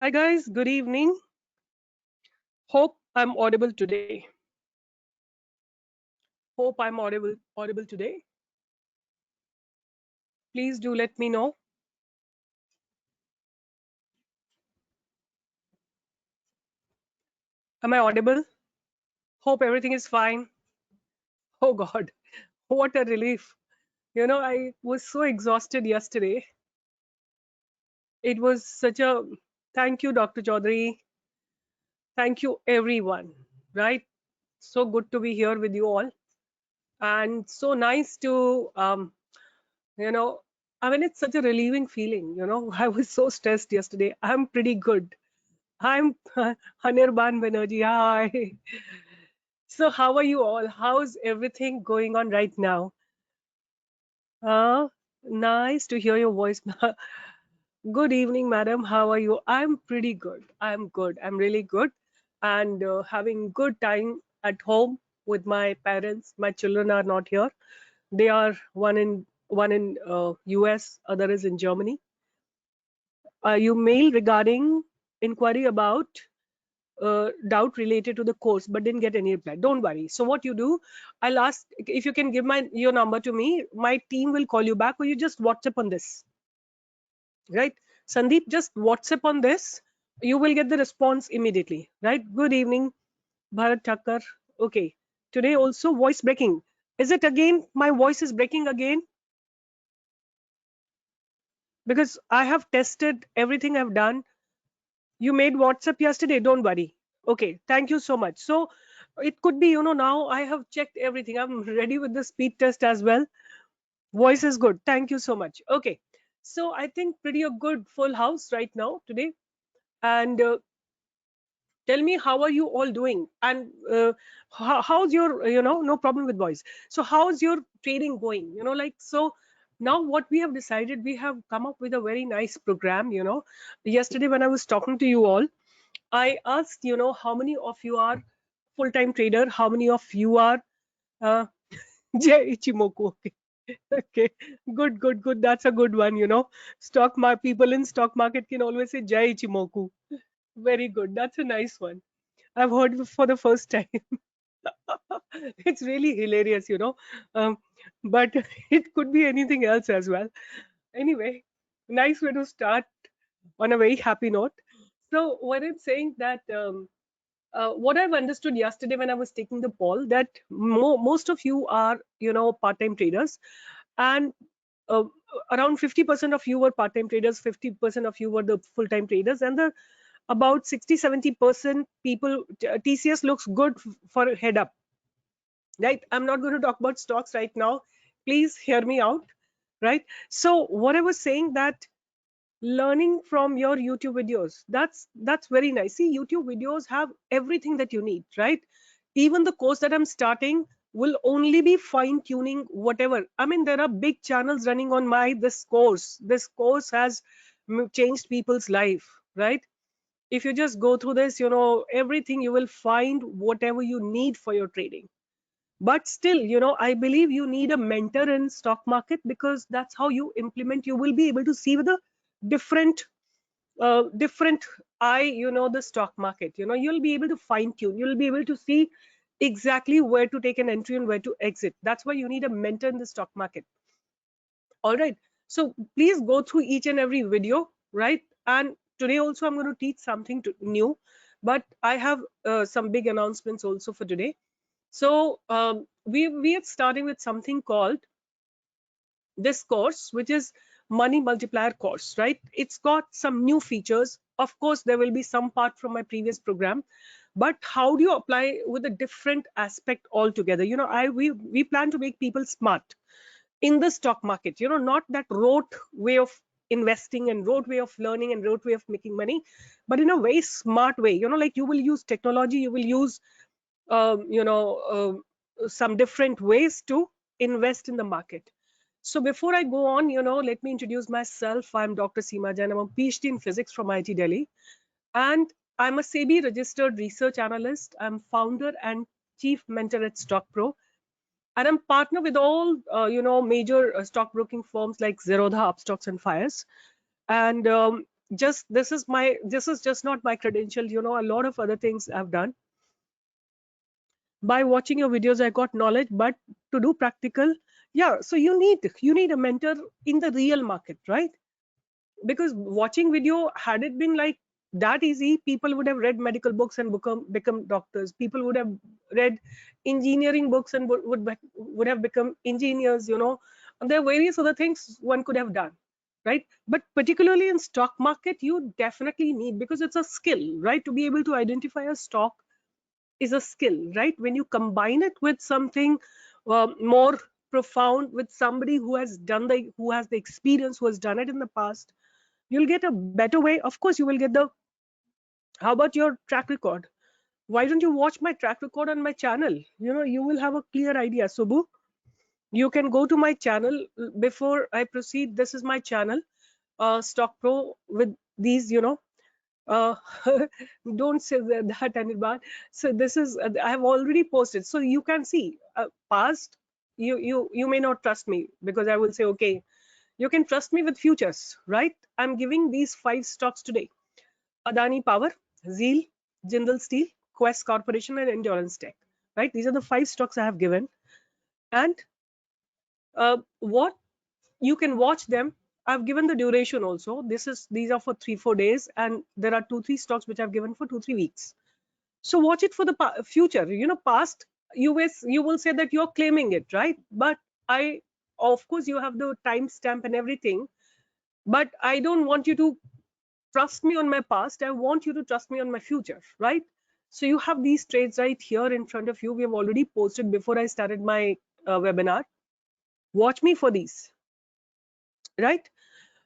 Hi guys, good evening. Hope I'm audible today. Hope I'm audible today. Please do let me know. Am I audible? Hope everything is fine. Oh God, what a relief. I was so exhausted yesterday. It was such a thank you, Dr. Chaudhary. Thank you, everyone. Right? So good to be here with you all. And so nice to you know, I mean it's such a relieving feeling. I was so stressed yesterday. I'm pretty good. I'm Anirban Banerjee. Hi. So, how are you all? How's everything going on right now? Uh, Nice to hear your voice. Good evening, madam. How are you? I'm pretty good. I'm good. I'm really good, and having good time at home with my parents. My children are not here. They are one in US, other is in Germany. You mail regarding inquiry about doubt related to the course but didn't get any reply. Don't worry. So what you do, I'll ask if you can give your number to me. My team will call you back, or you just WhatsApp on this, right? Sandeep, just WhatsApp on this. You will get the response immediately, right? Good evening, Bharat Thakkar. Okay. Today also voice breaking. Is it again? My voice is breaking again because I have tested everything I've done. You made WhatsApp yesterday. Don't worry. Okay. Thank you so much. So it could be, now I have checked everything. I'm ready with the speed test as well. Voice is good. Thank you so much. Okay. So I think pretty a good full house right now today. And tell me, how are you all doing? And how's your, no problem with voice. So how's your trading going? So now what we have decided, we have come up with a very nice program. Yesterday when I was talking to you all, I asked, how many of you are full-time trader? How many of you are uh, Jai Ichimoku? Okay. Okay, good, good, good. That's a good one. People in stock market can always say Jai Ichimoku. Very good. That's a nice one. I've heard it for the first time. It's really hilarious. Um, but it could be anything else as well. Anyway, nice way to start on a very happy note. So, what I'm saying that what I've understood yesterday when I was taking the poll, that most of you are, part-time traders, and uh, around 50% of you were part-time traders, 50% of you were the full-time traders, and the about 60-70% people, TCS looks good for a head up, right? I'm not going to talk about stocks right now. Please hear me out, right? So what I was saying, that learning from your YouTube videos, that's very nice. See, YouTube videos have everything that you need, right? Even the course that I'm starting will only be fine tuning whatever. I mean, there are big channels running on my this course has changed people's life, right? If you just go through this, everything, you will find whatever you need for your trading. But still, I believe you need a mentor in stock market, because that's how you implement. You will be able to see with a different different eye, the stock market. You'll be able to fine tune. You'll be able to see exactly where to take an entry and where to exit. That's why you need a mentor in the stock market. All right. So please go through each and every video, right? And today also I'm going to teach something new, but I have some big announcements also for today. So we are starting with something called this course, which is money multiplier course, right? It's got some new features. Of course, there will be some part from my previous program, but how do you apply with a different aspect altogether? We plan to make people smart in the stock market. Not that rote way of investing and rote way of learning and rote way of making money, but in a very smart way. Like you will use technology, you will use some different ways to invest in the market. So before I go on, let me introduce myself. I'm Dr. Seema Jain. I'm a PhD in physics from IIT Delhi, and I'm a SEBI registered research analyst. I'm founder and chief mentor at StockPro, and I'm partner with all major stockbroking firms like Zerodha, Upstocks, and Fires. And just this is just not my credential, you know, a lot of other things I've done. By watching your videos I got knowledge, but to do practical, yeah, so you need a mentor in the real market, right? Because watching video, had it been like that easy, people would have read medical books and become doctors. People would have read engineering books and would have become engineers, you know. And there are various other things one could have done, right? But particularly in stock market, you definitely need, because it's a skill, right? To be able to identify a stock is a skill, right? When you combine it with something more profound, with somebody who has the experience, who has done it in the past, you'll get a better way. Of course you will get the, how about your track record? Why don't you watch my track record on my channel? You know, you will have a clear idea. Subbu, you can go to my channel. Before I proceed, this is my channel, Stock Pro, with these, you know, uh, don't say that Anirban. So this is I have already posted, so you can see past. You may not trust me, because I will say, okay, you can trust me with futures, right? I'm giving these 5 stocks today: Adani Power, Zeal, Jindal Steel, Quest Corporation, and Endurance Tech. Right? These are the 5 stocks I have given, and what you can watch them. I've given the duration also. These are for 3-4 days, and there are 2-3 stocks which I've given for 2-3 weeks. So watch it for the future. You know, past, you will say that you're claiming it, right? But I, of course, you have the timestamp and everything. But I don't want you to trust me on my past. I want you to trust me on my future, right? So you have these trades right here in front of you. We have already posted before I started my webinar. Watch me for these, right?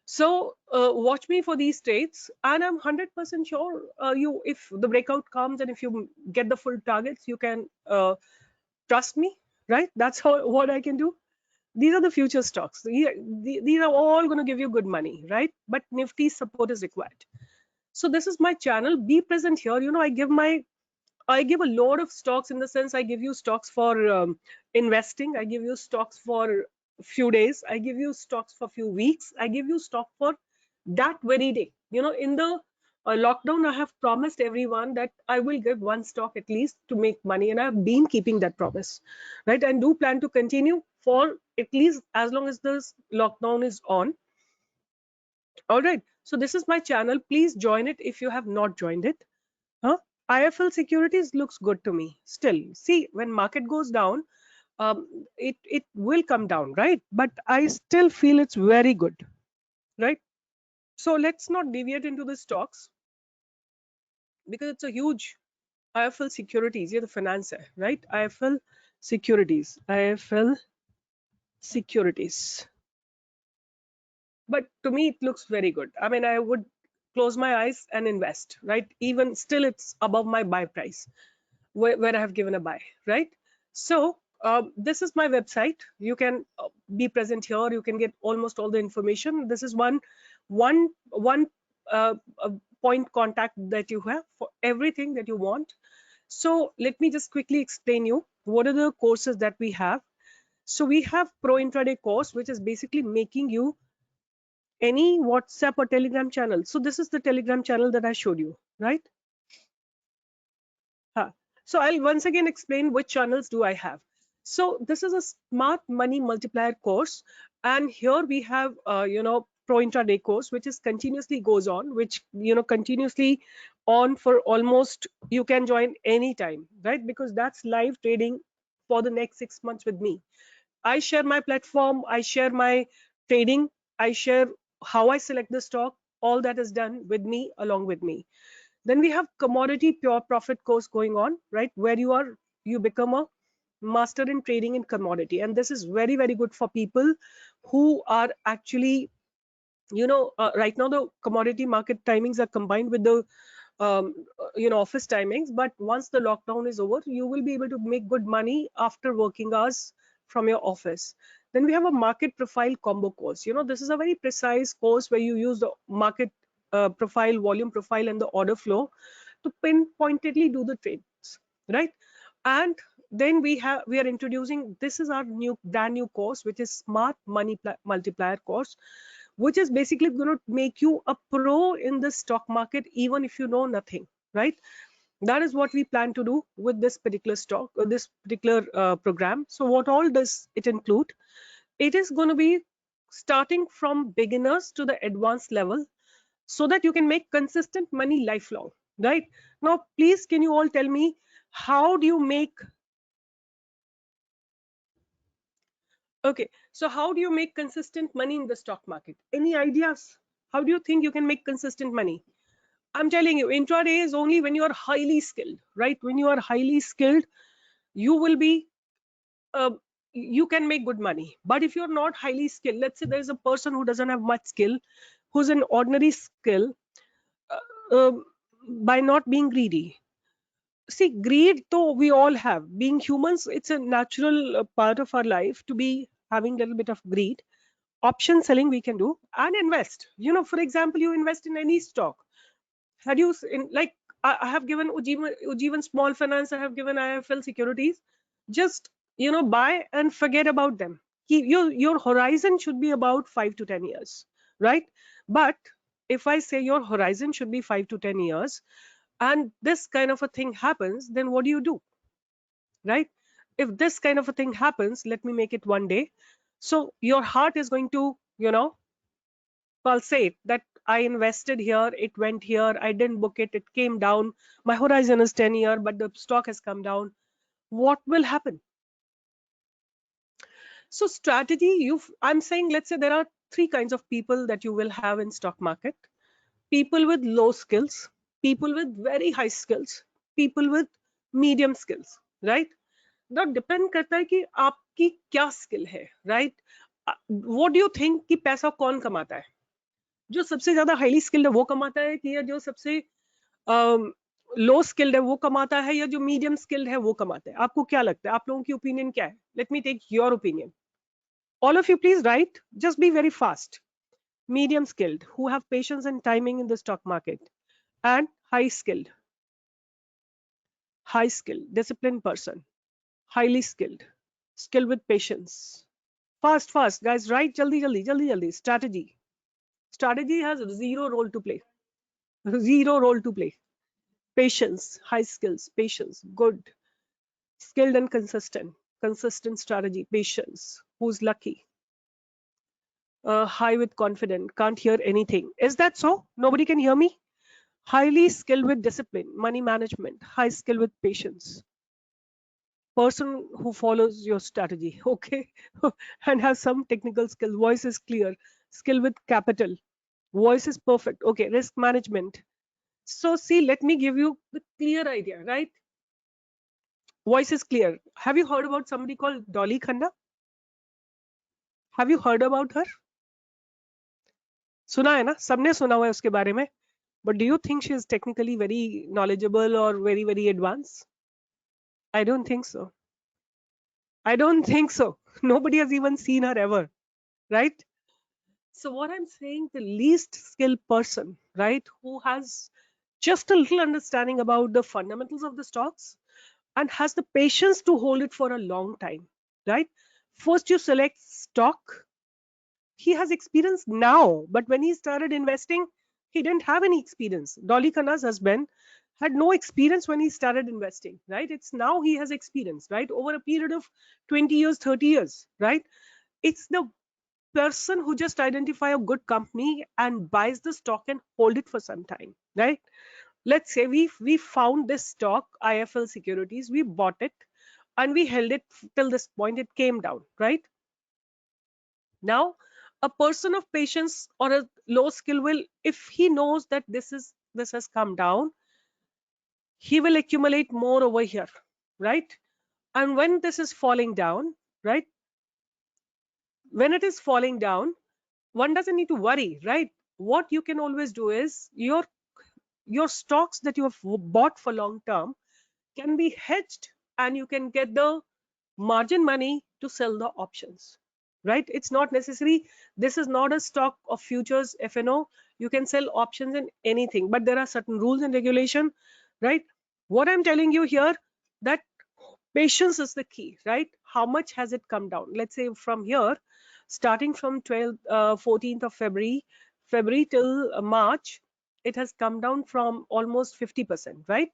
So watch me for these trades, and I'm 100% sure you, if the breakout comes and if you get the full targets, you can trust me, right? That's how, what I can do. These are the future stocks. These are all going to give you good money, right? But Nifty support is required. So this is my channel. Be present here. You know, I give a lot of stocks, in the sense I give you stocks for investing. I give you stocks for few days. I give you stocks for few weeks. I give you stock for that very day. You know, in the lockdown, I have promised everyone that I will give one stock at least to make money, and I've been keeping that promise, right? And do plan to continue for at least as long as this lockdown is on. All right. So this is my channel. Please join it if you have not joined it. Huh? IFL Securities looks good to me. Still, see, when market goes down, it will come down, right? But I still feel it's very good, right? So let's not deviate into the stocks, because it's a huge IFL Securities. You're the financer, right? IFL Securities, IFL Securities. But to me, it looks very good. I mean, I would close my eyes and invest, right? Even still, it's above my buy price, where I have given a buy, right? So this is my website. You can be present here. You can get almost all the information. This is one point contact that you have for everything that you want. So let me just quickly explain you what are the courses that we have. So we have Pro Intraday course, which is basically making you any WhatsApp or Telegram channel. So this is the Telegram channel that I showed you, right? Huh. So I'll once again explain which channels do I have. So this is a smart money multiplier course, and here we have pro intraday course, which is continuously goes on, which continuously on for almost, you can join anytime, right? Because that's live trading for the next 6 months with me. I share my platform, I share my trading, I share how I select the stock. All that is done with me, along with me. Then we have commodity pure profit course going on, right? Where you become a master in trading in commodity. And this is very, very good for people who are actually, right now the commodity market timings are combined with the office timings. But once the lockdown is over, you will be able to make good money after working hours from your office. Then we have a market profile combo course. This is a very precise course where you use the market profile, volume profile, and the order flow to pinpointedly do the trades, right? And then we are introducing, this is our brand new course, which is smart money multiplier course, which is basically going to make you a pro in the stock market even if you know nothing, right? That is what we plan to do with this particular stock or this particular program. So what all does it include? It is going to be starting from beginners to the advanced level so that you can make consistent money lifelong, right? Now please, can you all tell me, how do you make, okay, so how do you make consistent money in the stock market? Any ideas? How do you think you can make consistent money? I'm telling you, intraday is only when you are highly skilled, right? When you are highly skilled, you will be, uh, you can make good money. But if you're not highly skilled, let's say there's a person who doesn't have much skill, who's an ordinary skill, uh, by not being greedy. See, greed, though we all have. Being humans, it's a natural part of our life to be having a little bit of greed. Option selling we can do and invest. You know, for example, you invest in any stock. Had you in like I have given Ujjivan Small Finance, I have given IIFL Securities. Just buy and forget about them. Your horizon should be about 5 to 10 years, right? But if I say your horizon should be 5 to 10 years, and this kind of a thing happens, then what do you do, right? If this kind of a thing happens, let me make it one day. So your heart is going to pulsate that I invested here, it went here, I didn't book it, it came down. My horizon is 10 year, but the stock has come down. What will happen? So strategy, I'm saying, let's say there are three kinds of people that you will have in stock market. People with low skills, people with very high skills, people with medium skills, right? Now depend करता है कि आपकी क्या skill है, right? What do you think कि पैसा कौन कमाता है? जो सबसे ज्यादा हाईली स्किल्ड है वो कमाता है, कि या जो सबसे लो स्किल्ड है वो कमाता है, या जो मीडियम स्किल्ड है वो कमाता है? आपको क्या लगता है? आप लोगों की ओपिनियन क्या है? Let me take your opinion. All of you please write, just be very fast. Medium skilled, who have patience and timing in the stock market, and high skilled disciplined person, highly skilled, skilled with patience. Fast guys, write, jaldi. Strategy has zero role to play. Zero role to play. Patience, high skills, patience, good, skilled and consistent strategy, patience. Who's lucky? High with confidence, can't hear anything. Is that so? Nobody can hear me? Highly skilled with discipline, money management, high skill with patience. Person who follows your strategy, okay, and has some technical skill. Voice is clear, skill with capital. Voice is perfect. Okay, risk management. So see, let me give you the clear idea, right? Voice is clear. Have you heard about somebody called Dolly Khanna? Have you heard about her? सुना है ना, सबने सुना हुआ है उसके बारे में. But do you think she is technically very knowledgeable or very advanced? I don't think so. I don't think so. Nobody has even seen her ever, right? So what I'm saying, the least skilled person, right, who has just a little understanding about the fundamentals of the stocks and has the patience to hold it for a long time, right? First you select stock. He has experience now, but when he started investing, he didn't have any experience. Dolly Khanna's husband had no experience when he started investing, right? It's now he has experience, right? Over a period of 20 years, 30 years, right? It's the person who just identify a good company and buys the stock and hold it for some time, right? Let's say we found this stock, IIFL Securities, we bought it and we held it till this point, it came down, right? Now a person of patience or a low skill will, if he knows that this has come down, he will accumulate more over here, right? And when this is falling down, right, when it is falling down, one doesn't need to worry, right? What you can always do is your stocks that you have bought for long term can be hedged, and you can get the margin money to sell the options, right? It's not necessary, this is not a stock of futures FNO. You can sell options in anything, but there are certain rules and regulation, right? What I'm telling you here, that patience is the key, right? How much has it come down? Let's say from here starting from 14th of February till March, it has come down from almost 50%, right?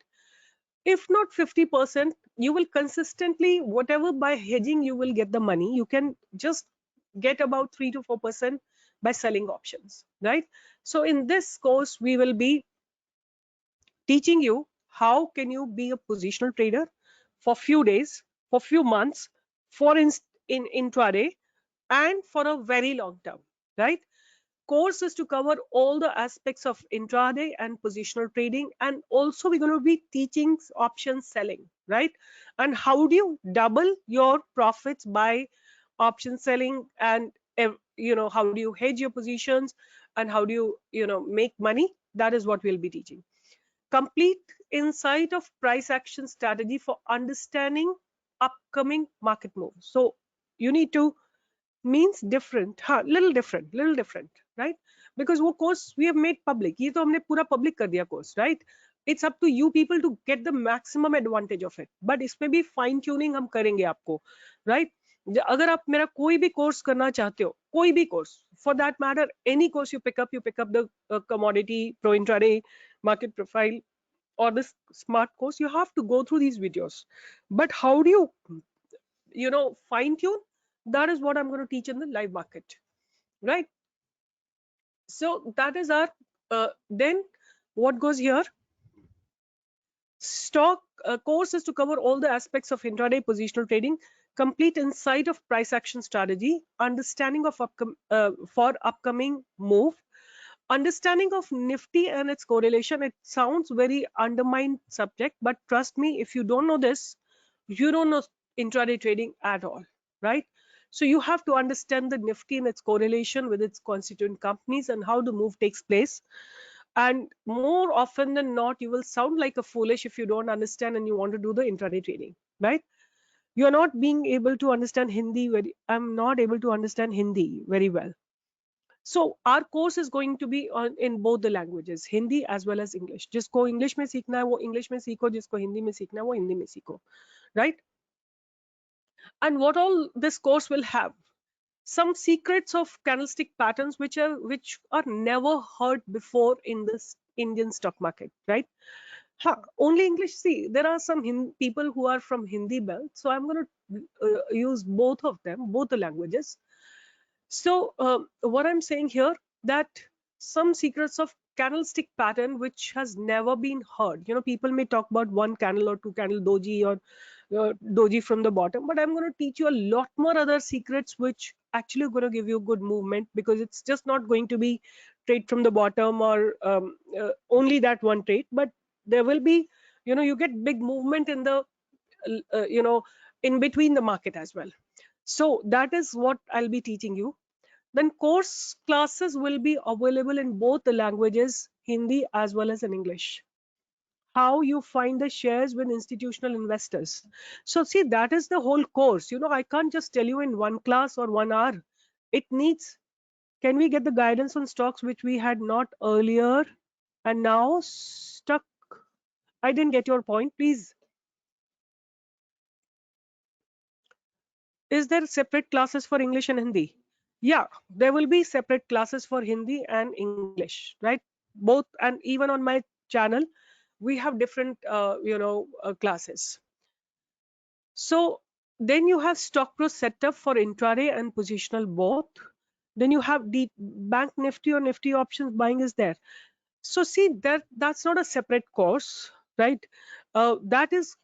If not 50%, you will consistently, whatever by hedging you will get the money, you can just get about 3 to 4% by selling options, right? So in this course, we will be teaching you how can you be a positional trader for few days, for few months, for in intraday, and for a very long term, right? Course is to cover all the aspects of intraday and positional trading, and also we're going to be teaching option selling, right? And how do you double your profits by option selling, and how do you hedge your positions, and how do you make money? That is what we'll be teaching. Complete insight of price action strategy for understanding upcoming market moves. So you need to means different, little different, right? Because वो course we have made public, ये तो हमने पूरा public कर दिया course, right? It's up to you people to get the maximum advantage of it, but इसमें भी fine tuning हम करेंगे आपको, right? अगर आप मेरा कोई भी course करना चाहते हो, कोई भी course, for that matter, any course you pick up the commodity, pro intraday, market profile, or this smart course, you have to go through these videos. But how do you fine tune? That is what I'm going to teach in the live market, right? So that is our then what goes here. Stock course is to cover all the aspects of intraday positional trading, complete insight of price action strategy, understanding of for upcoming move, understanding of Nifty and its correlation. It sounds very undermined subject, but trust me, if you don't know this, you don't know intraday trading at all, right? So you have to understand the Nifty and its correlation with its constituent companies and how the move takes place. And more often than not, you will sound like a foolish if you don't understand and you want to do the intraday trading, right? You are not being able to understand Hindi I'm not able to understand Hindi very well. So our course is going to be in both the languages, Hindi as well as English. जिसको English में सीखना है वो English में सीखो, जिसको हिंदी में सीखना है वो हिंदी में सीखो, right? And what all this course will have? Some secrets of candlestick patterns which are never heard before in this Indian stock market, right? Only English. See, there are some people who are from Hindi belt, so I'm going to use both of them, both the languages. So what I'm saying here, that some secrets of candlestick pattern which has never been heard. People may talk about one candle or two candle doji, or doji from the bottom, but I'm going to teach you a lot more other secrets which actually are going to give you good movement, because it's just not going to be trade from the bottom or only that one trade, but there will be, you get big movement in the in between the market as well. So that is what I'll be teaching you. Then course classes will be available in both the languages, Hindi as well as in English. How you find the shares with institutional investors. So see, that is the whole course. I can't just tell you in one class or 1 hour. It needs, can we get the guidance on stocks which we had not earlier and now stuck? I didn't get your point, please. Is there separate classes for English and Hindi? Yeah, there will be separate classes for Hindi and English, right? Both, and even on my channel, we have different, classes. So then you have stock pro setup for intraday and positional both. Then you have the bank Nifty or Nifty options buying is there. So see, that's not a separate course, right? That is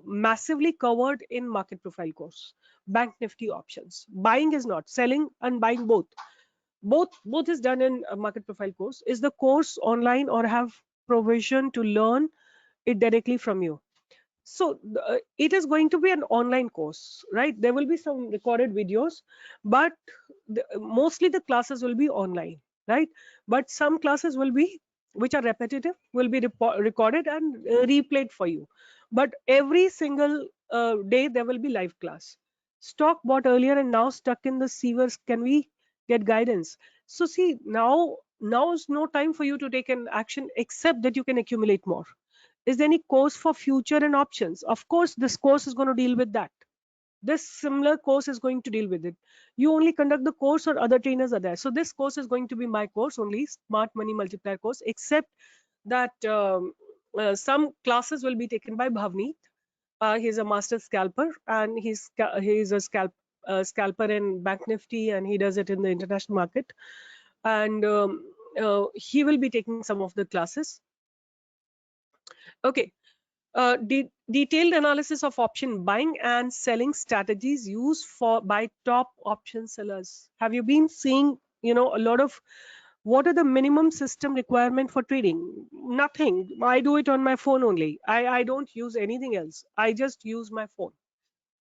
massively covered in market profile course. Bank Nifty options buying is not, selling and buying both is done in a market profile course. Is the course online or have provision to learn it directly from you? So it is going to be an online course, right? There will be some recorded videos, but mostly the classes will be online, right? But some classes will be, which are repetitive, will be recorded and replayed for you. But every single day there will be live class. Stock bought earlier and now stuck in the sewers, can we get guidance? So see, now is no time for you to take an action, except that you can accumulate more. Is there any course for future and options? Of course, this course is going to deal with that. this similar course is going to deal with it. You only conduct the course or other trainers are there. So this course is going to be my course only, Smart Money Multiplier course, except that some classes will be taken by Bhavneet. He's a master scalper, and he's a scalper in Bank Nifty, and he does it in the international market. And he will be taking some of the classes. Okay. Detailed analysis of option buying and selling strategies used by top option sellers. Have you been seeing, a lot of what are the minimum system requirement for trading? Nothing. I do it on my phone only. I don't use anything else. I just use my phone,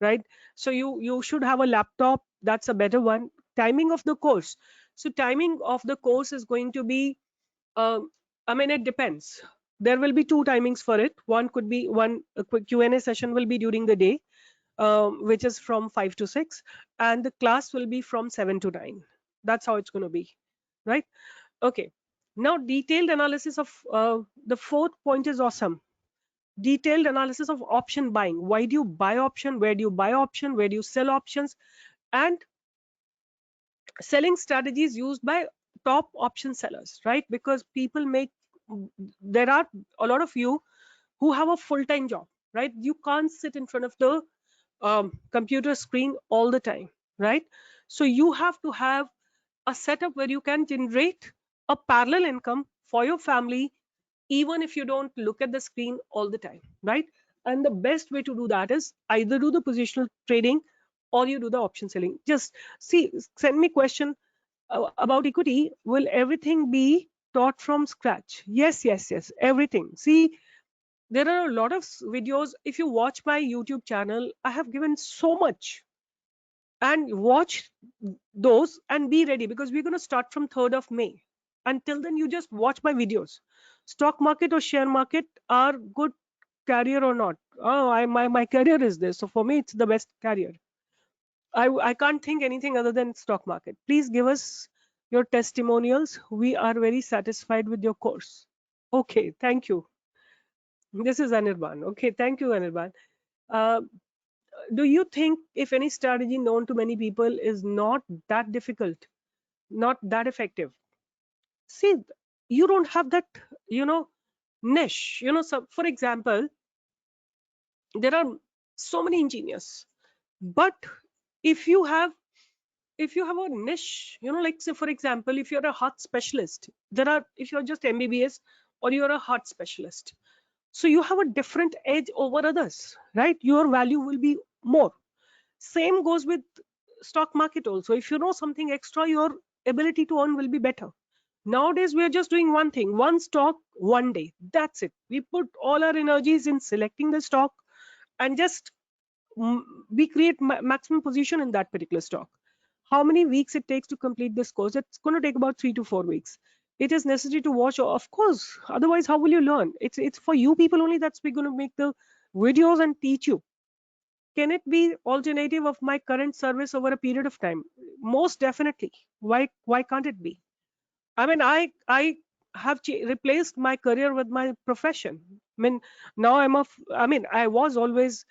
right? So you should have a laptop. That's a better one. Timing of the course. So timing of the course is going to be, I mean, it depends. There will be two timings for it. One could be a quick Q&A session will be during the day, which is from 5 to 6, and the class will be from 7 to 9. That's how it's going to be, right? Okay. Now, detailed analysis of the fourth point is awesome. Detailed analysis of option buying. Why do you buy option? Where do you buy option? Where do you sell options? And selling strategies used by top option sellers, right? Because there are a lot of you who have a full-time job, right? You can't sit in front of the computer screen all the time, right? So you have to have a setup where you can generate a parallel income for your family, even if you don't look at the screen all the time, right? And the best way to do that is either do the positional trading or you do the option selling. Just see, send me question about equity. Will everything be taught from scratch? Yes, everything. See, there are a lot of videos. If you watch my YouTube channel, I have given so much, and watch those and be ready, because we're going to start from 3rd of May. Until then, you just watch my videos. Stock market or share market are good career or not? Oh, my career is this. So for me, it's the best career. I can't think anything other than stock market. Please give us your testimonials. We are very satisfied with your course. Okay, thank you. This is Anirban. Okay, thank you, Anirban. Uh, do you think if any strategy known to many people is not that difficult, not that effective? See, you don't have that, niche. So for example, there are so many engineers, but if you have a niche, like say for example, if you're a heart specialist, if you're just MBBS or you're a heart specialist, so you have a different edge over others, right? Your value will be more. Same goes with stock market also. If you know something extra, your ability to earn will be better. Nowadays we are just doing one thing, one stock, one day, that's it. We put all our energies in selecting the stock, and just we create maximum position in that particular stock. How many weeks it takes to complete this course? It's going to take about 3 to 4 weeks. It is necessary to watch, of course, otherwise how will you learn? It's for you people only. That's we're going to make the videos and teach you. Can it be alternative of my current service over a period of time? Most definitely. Why can't it be? I mean, I have replaced my career with my profession. I mean, now I was always,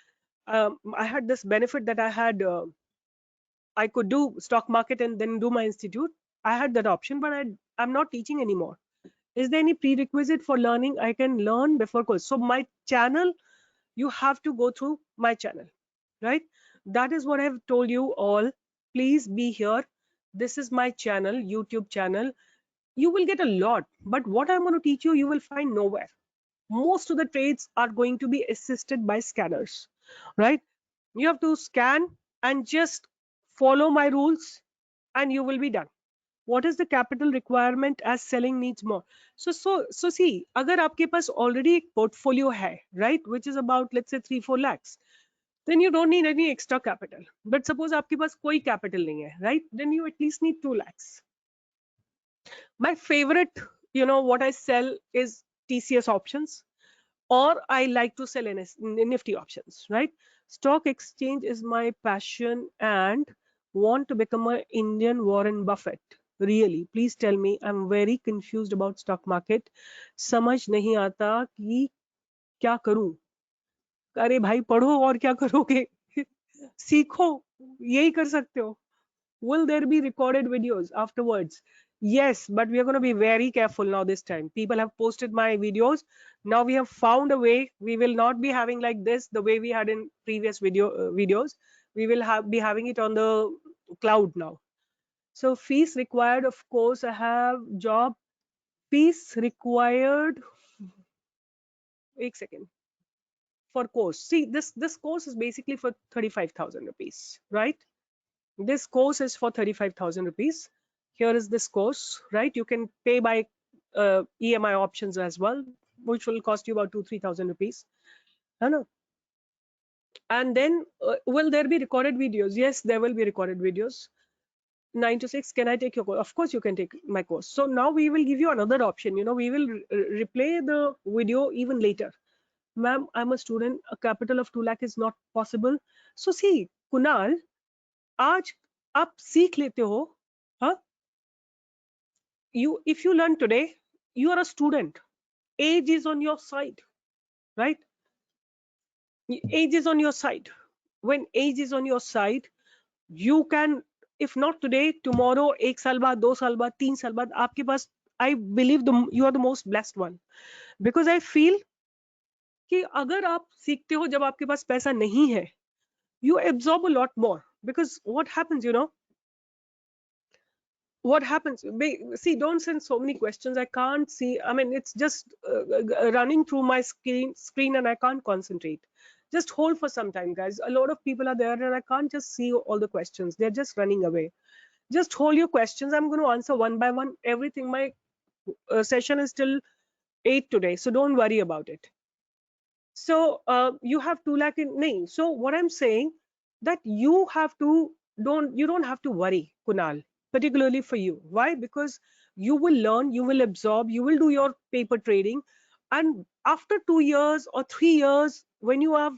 I had this benefit that I could do stock market and then do my institute. I had that option, but I'm not teaching anymore. Is there any prerequisite for learning? I can learn before course. So my channel, you have to go through my channel, right? That is what I've told you all. Please be here. This is my channel, YouTube channel. You will get a lot, but what I'm going to teach you, you will find nowhere. Most of the trades are going to be assisted by scanners, right? You have to scan and just follow my rules, and you will be done. What is the capital requirement as selling needs more? So see, agar aapke paas already ek portfolio hai, right, which is about, let's say, 3-4 lakhs, then you don't need any extra capital. But suppose aapke paas koi capital nahi hai, right, then you at least need 2 lakhs. My favorite, what I sell is TCS options, or I like to sell Nifty options, right? Stock exchange is my passion and want to become an Indian Warren Buffett. Really, please tell me. I'm very confused about stock market. समझ नहीं आता कि क्या करूं. अरे भाई पढ़ो और क्या करोगे? सीखो, यही कर सकते हो. Will there be recorded videos afterwards? Yes, but we are going to be very careful now this time. People have posted my videos. Now we have found a way. We will not be having like this the way we had in previous videos. We will be having it on the cloud now. So fees required, of course, I have job fees required. Wait a second. For course, see, this course is basically for 35,000 rupees, right? This course is for 35,000 rupees. Here is this course, right? You can pay by EMI options as well, which will cost you about 2-3,000 rupees. I know. And then, will there be recorded videos? Yes, there will be recorded videos. 9 to 6, can I take your course? Of course, you can take my course. So now we will give you another option. We will replay the video even later. Ma'am, I'm a student. A capital of 2 lakh is not possible. So see, Kunal, आज आप सीख लेते हो. हाँ, if you learn today, you are a student. Age is on your side, right? Age is on your side. When age is on your side, you can, if not today, tomorrow, 1 साल बाद, 2 साल बाद, 3 साल बाद, आपके पास, I believe you are the most blessed one, because I feel कि अगर आप सीखते हो जब आपके पास पैसा नहीं है, you absorb a lot more, because what happens, what happens, see, don't send so many questions. I can't see, I mean, it's just running through my screen and I can't concentrate. Just hold for some time, guys. A lot of people are there and I can't just see all the questions. They're just running away. Just hold your questions. I'm going to answer one by one everything. My session is till 8 today, so don't worry about it. So you have 2 lakh in nahi. So what I'm saying, that you don't have to worry, Kunal, particularly for you. Why? Because you will learn, you will absorb, you will do your paper trading, and after 2 years or 3 years, when you are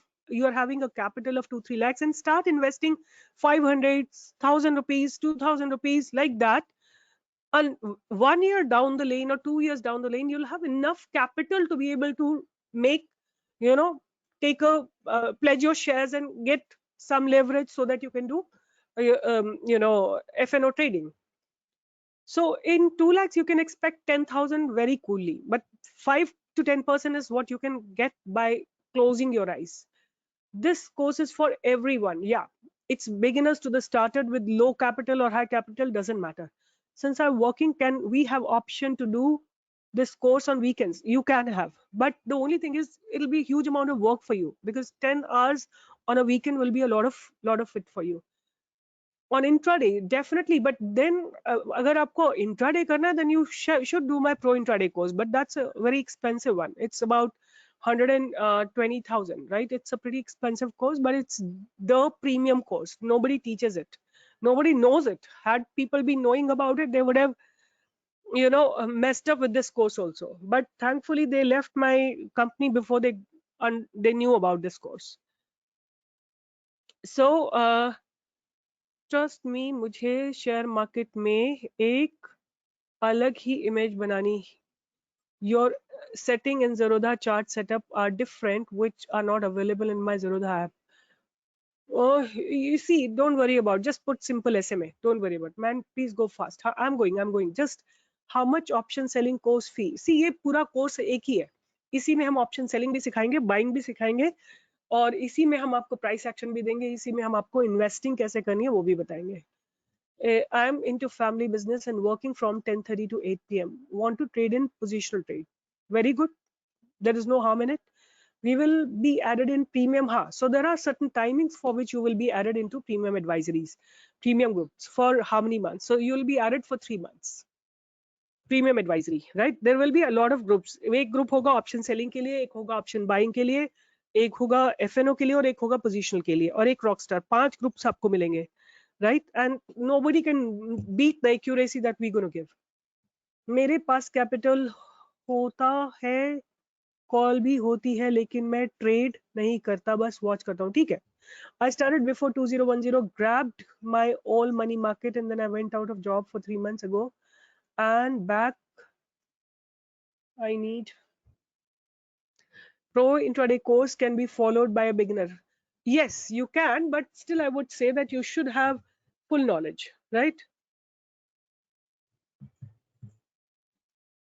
having a capital of 2-3 lakhs, and start investing 500,000 rupees, 2,000 rupees, like that. And 1 year down the lane or 2 years down the lane, you'll have enough capital to be able to make, you know take a pledge your shares and get some leverage, so that you can do FNO trading. So in 2 lakhs you can expect 10,000 very coolly, but 5 to 10% is what you can get by closing your eyes. This course is for everyone. Yeah, it's beginners to the started with low capital or high capital, doesn't matter. Since I'm working, can we have option to do this course on weekends? You can have, but the only thing is it'll be a huge amount of work for you, because 10 hours on a weekend will be a lot of it for you. On intraday, definitely, but then agar aapko intraday karna hai, then you should do my pro intraday course, but that's a very expensive one. It's about 120,000, right? It's a pretty expensive course, but it's the premium course. Nobody teaches it, nobody knows it. Had people been knowing about it, they would have messed up with this course also, but thankfully they left my company before they knew about this course. So trust me, मुझे share market में एक अलग ही image बनानी. Your setting in Zerodha chart setup are different, which are not available in my Zerodha app. Oh, you see, don't worry about, just put simple SMA. Don't worry about, man, please go fast. I'm going. Just how much option selling course fee? See, ये पूरा course एक ही है. इसी में हम option selling भी सिखाएंगे, buying भी सिखाएंगे, और इसी में हम आपको प्राइस एक्शन भी देंगे, इसी में हम आपको इन्वेस्टिंग कैसे करनी है वो भी बताएंगे. I'm into family business and working from 10:30 to 8 p.m. Want to trade in positional trade? Very good. There is no harm in it. We will be added in premium. So there are certain timings for which you will be added into premium advisories, premium groups. For how many months? So you will be added for 3 months. Premium advisory, right? There will be a lot of groups. एक group होगा option selling के लिए, एक होगा option buying के लिए, एक होगा FNO के लिए, और एक होगा positional के लिए, और एक rockstar. 5 groups आपको मिलेंगे, right? And nobody can beat the accuracy that we're going to give. मेरे पास कैपिटल होता है, कॉल भी होती है, लेकिन मैं ट्रेड नहीं करता, बस वॉच करता हूँ. ठीक है. I started before 2010, grabbed my all money market, and then I went out of job for 3 months ago, and back. I need pro intraday course can be followed by a beginner. Yes, you can, but still I would say that you should have full knowledge, right?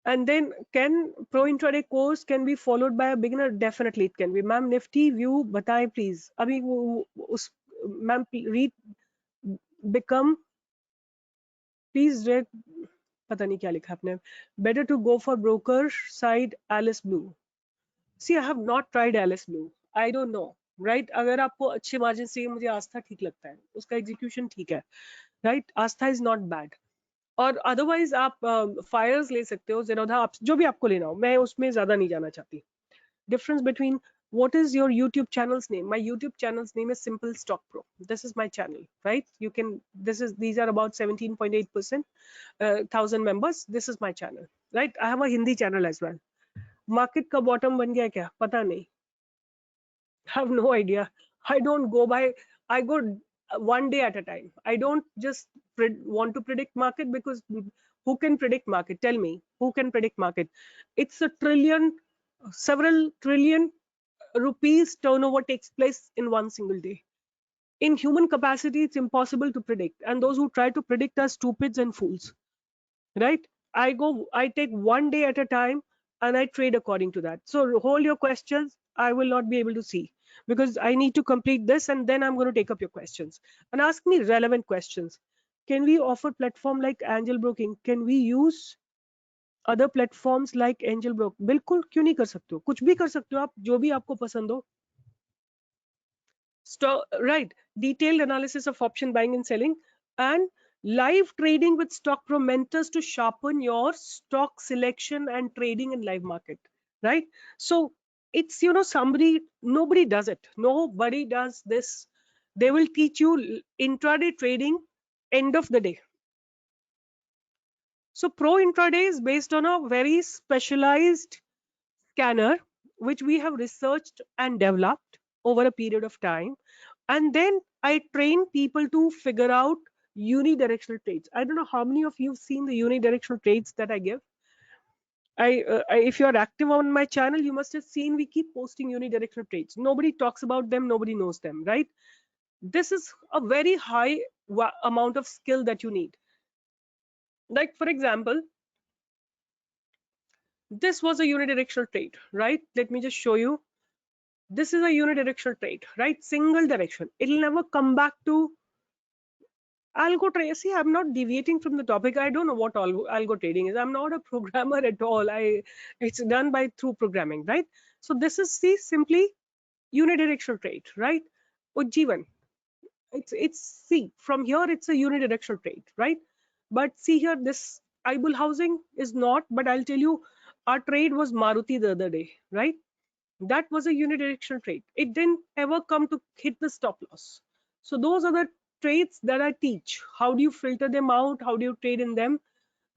And then, can pro intraday course can be followed by a beginner? Definitely it can be. Ma'am, Nifty view बताएं please. अभी उस ma'am read become please read, पता नहीं क्या लिखा आपने. Better to go for broker side Alice Blue. See, I have not tried Alice Blue. I don't know. Right? अगर आपको अच्छे मार्जिन चाहिए, मुझे आस्था ठीक लगता है, उसका एग्जीक्यूशन ठीक है. Right, Aastha is not bad. और अदरवाइज आप फायर्स ले सकते हो, जेरोधा, आप जो भी आपको लेना हो, मैं उसमें ज्यादा नहीं जाना चाहती. Difference between what is your YouTube channel's name? My YouTube channel's name is Simple Stock Pro. This is my channel, right? You can, these are about 17.8% thousand members. This is my channel, right? I have a Hindi channel as well. Market का bottom बन गया क्या? पता नहीं. Have no idea. I don't go by, I go one day at a time. I don't just want to predict market, because who can predict market? Tell me, who can predict market? It's a trillion, several trillion rupees turnover takes place in one single day. In human capacity, it's impossible to predict. And those who try to predict are stupids and fools, right? I take one day at a time and I trade according to that. So hold your questions. I will not be able to see, because I need to complete this and then I'm going to take up your questions and ask me relevant questions. Can we offer platform like angel broking? Can we use other platforms like angel broke? बिल्कुल, क्यों नहीं कर सकते हो, कुछ भी कर सकते हो आप, जो भी आपको पसंद हो. Right, detailed analysis of option buying and selling, and live trading with stock pro mentors to sharpen your stock selection and trading in live market, right? So it's, somebody, nobody does it, nobody does this. They will teach you intraday trading end of the day. So pro intraday is based on a very specialized scanner which we have researched and developed over a period of time, and then I train people to figure out unidirectional trades. I don't know how many of you have seen the unidirectional trades that I give. If you're active on my channel, you must have seen we keep posting unidirectional trades. Nobody talks about them, nobody knows them, right? This is a very high amount of skill that you need. Like, for example, this was a unidirectional trade, right? Let me just show you. This is a unidirectional trade, right? Single direction. It'll never come back to algo trade. See, I'm not deviating from the topic. I don't know what algo trading is. I'm not a programmer at all. It's done by through programming, right? So this is the simply unidirectional trade, right? Ujjivan. It's see, from here it's a unidirectional trade, right? But see here, this Ibul housing is not, but I'll tell you, our trade was Maruti the other day, right? That was a unidirectional trade. It didn't ever come to hit the stop loss. So those are the trades that I teach. How do you filter them out? How do you trade in them?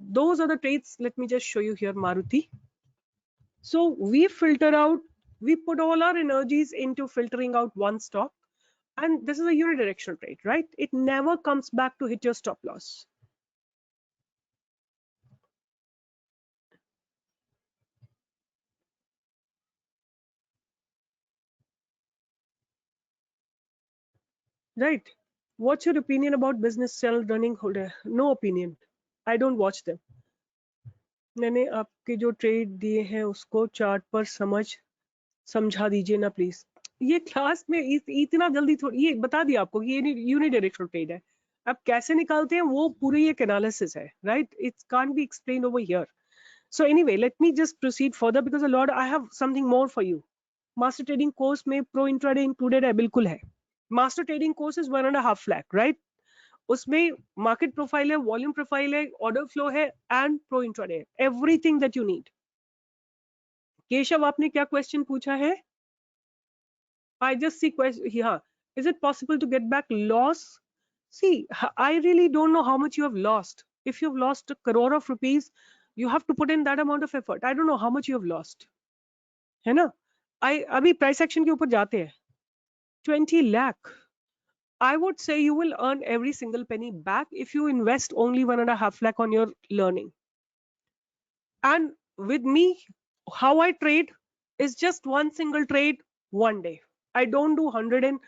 Those are the trades. Let me just show you here, Maruti. So we filter out, we put all our energies into filtering out one stock. And this is a unidirectional trade, right? It never comes back to hit your stop loss. Right? What's your opinion about business channel running holder? No opinion. I don't watch them. मैंने आपके जो trade दिए हैं उसको chart पर समझा दीजिए ना प्लीज. ये क्लास में इतना जल्दी थोड़ी, ये बता दिया आपको कि ये यूनिडायरेक्शनल ट्रेड है. अब कैसे निकालते हैं वो पूरी एक एनालिसिस है, right? It's can't be explain over here. So anyway, let me just proceed further because I have something more for you. Master trading course में pro intraday included है, बिल्कुल है. Master trading course is 1.5 lakh, right? उसमें market profile है, volume profile है, order flow है, and pro intraday, everything that you need. Keshav, आपने क्या क्वेश्चन पूछा है? I just see question. हाँ, is it possible to get back loss? See, I really don't know how much you have lost. If you've lost a crore of rupees, you have to put in that amount of effort. I don't know how much you have lost, है ना? अभी price action के ऊपर जाते हैं. 20 lakh. I would say you will earn every single penny back if you invest only 1.5 lakh on your learning. And with me, how I trade is just one single trade one day. I don't do 100 and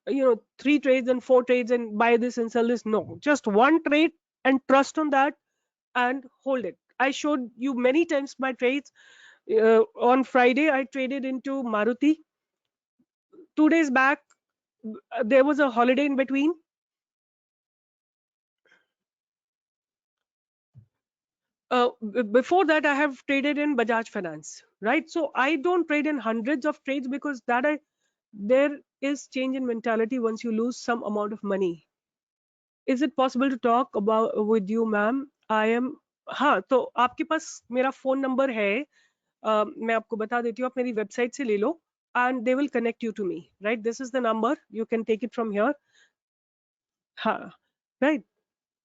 3 trades and 4 trades and buy this and sell this. No, just one trade and trust on that and hold it. I showed you many times my trades. On Friday I traded into Maruti. 2 days back there was a holiday in between. Before that I have traded in Bajaj Finance, right? So I don't trade in hundreds of trades, because there is change in mentality once you lose some amount of money. Is it possible to talk about with you, ma'am? I am, हाँ, तो आपके पास मेरा phone number है. मैं आपको बता देती हूँ, आप मेरी वेबसाइट से ले लो, and they will connect you to me, right? This is the number, you can take it from here. हाँ, right.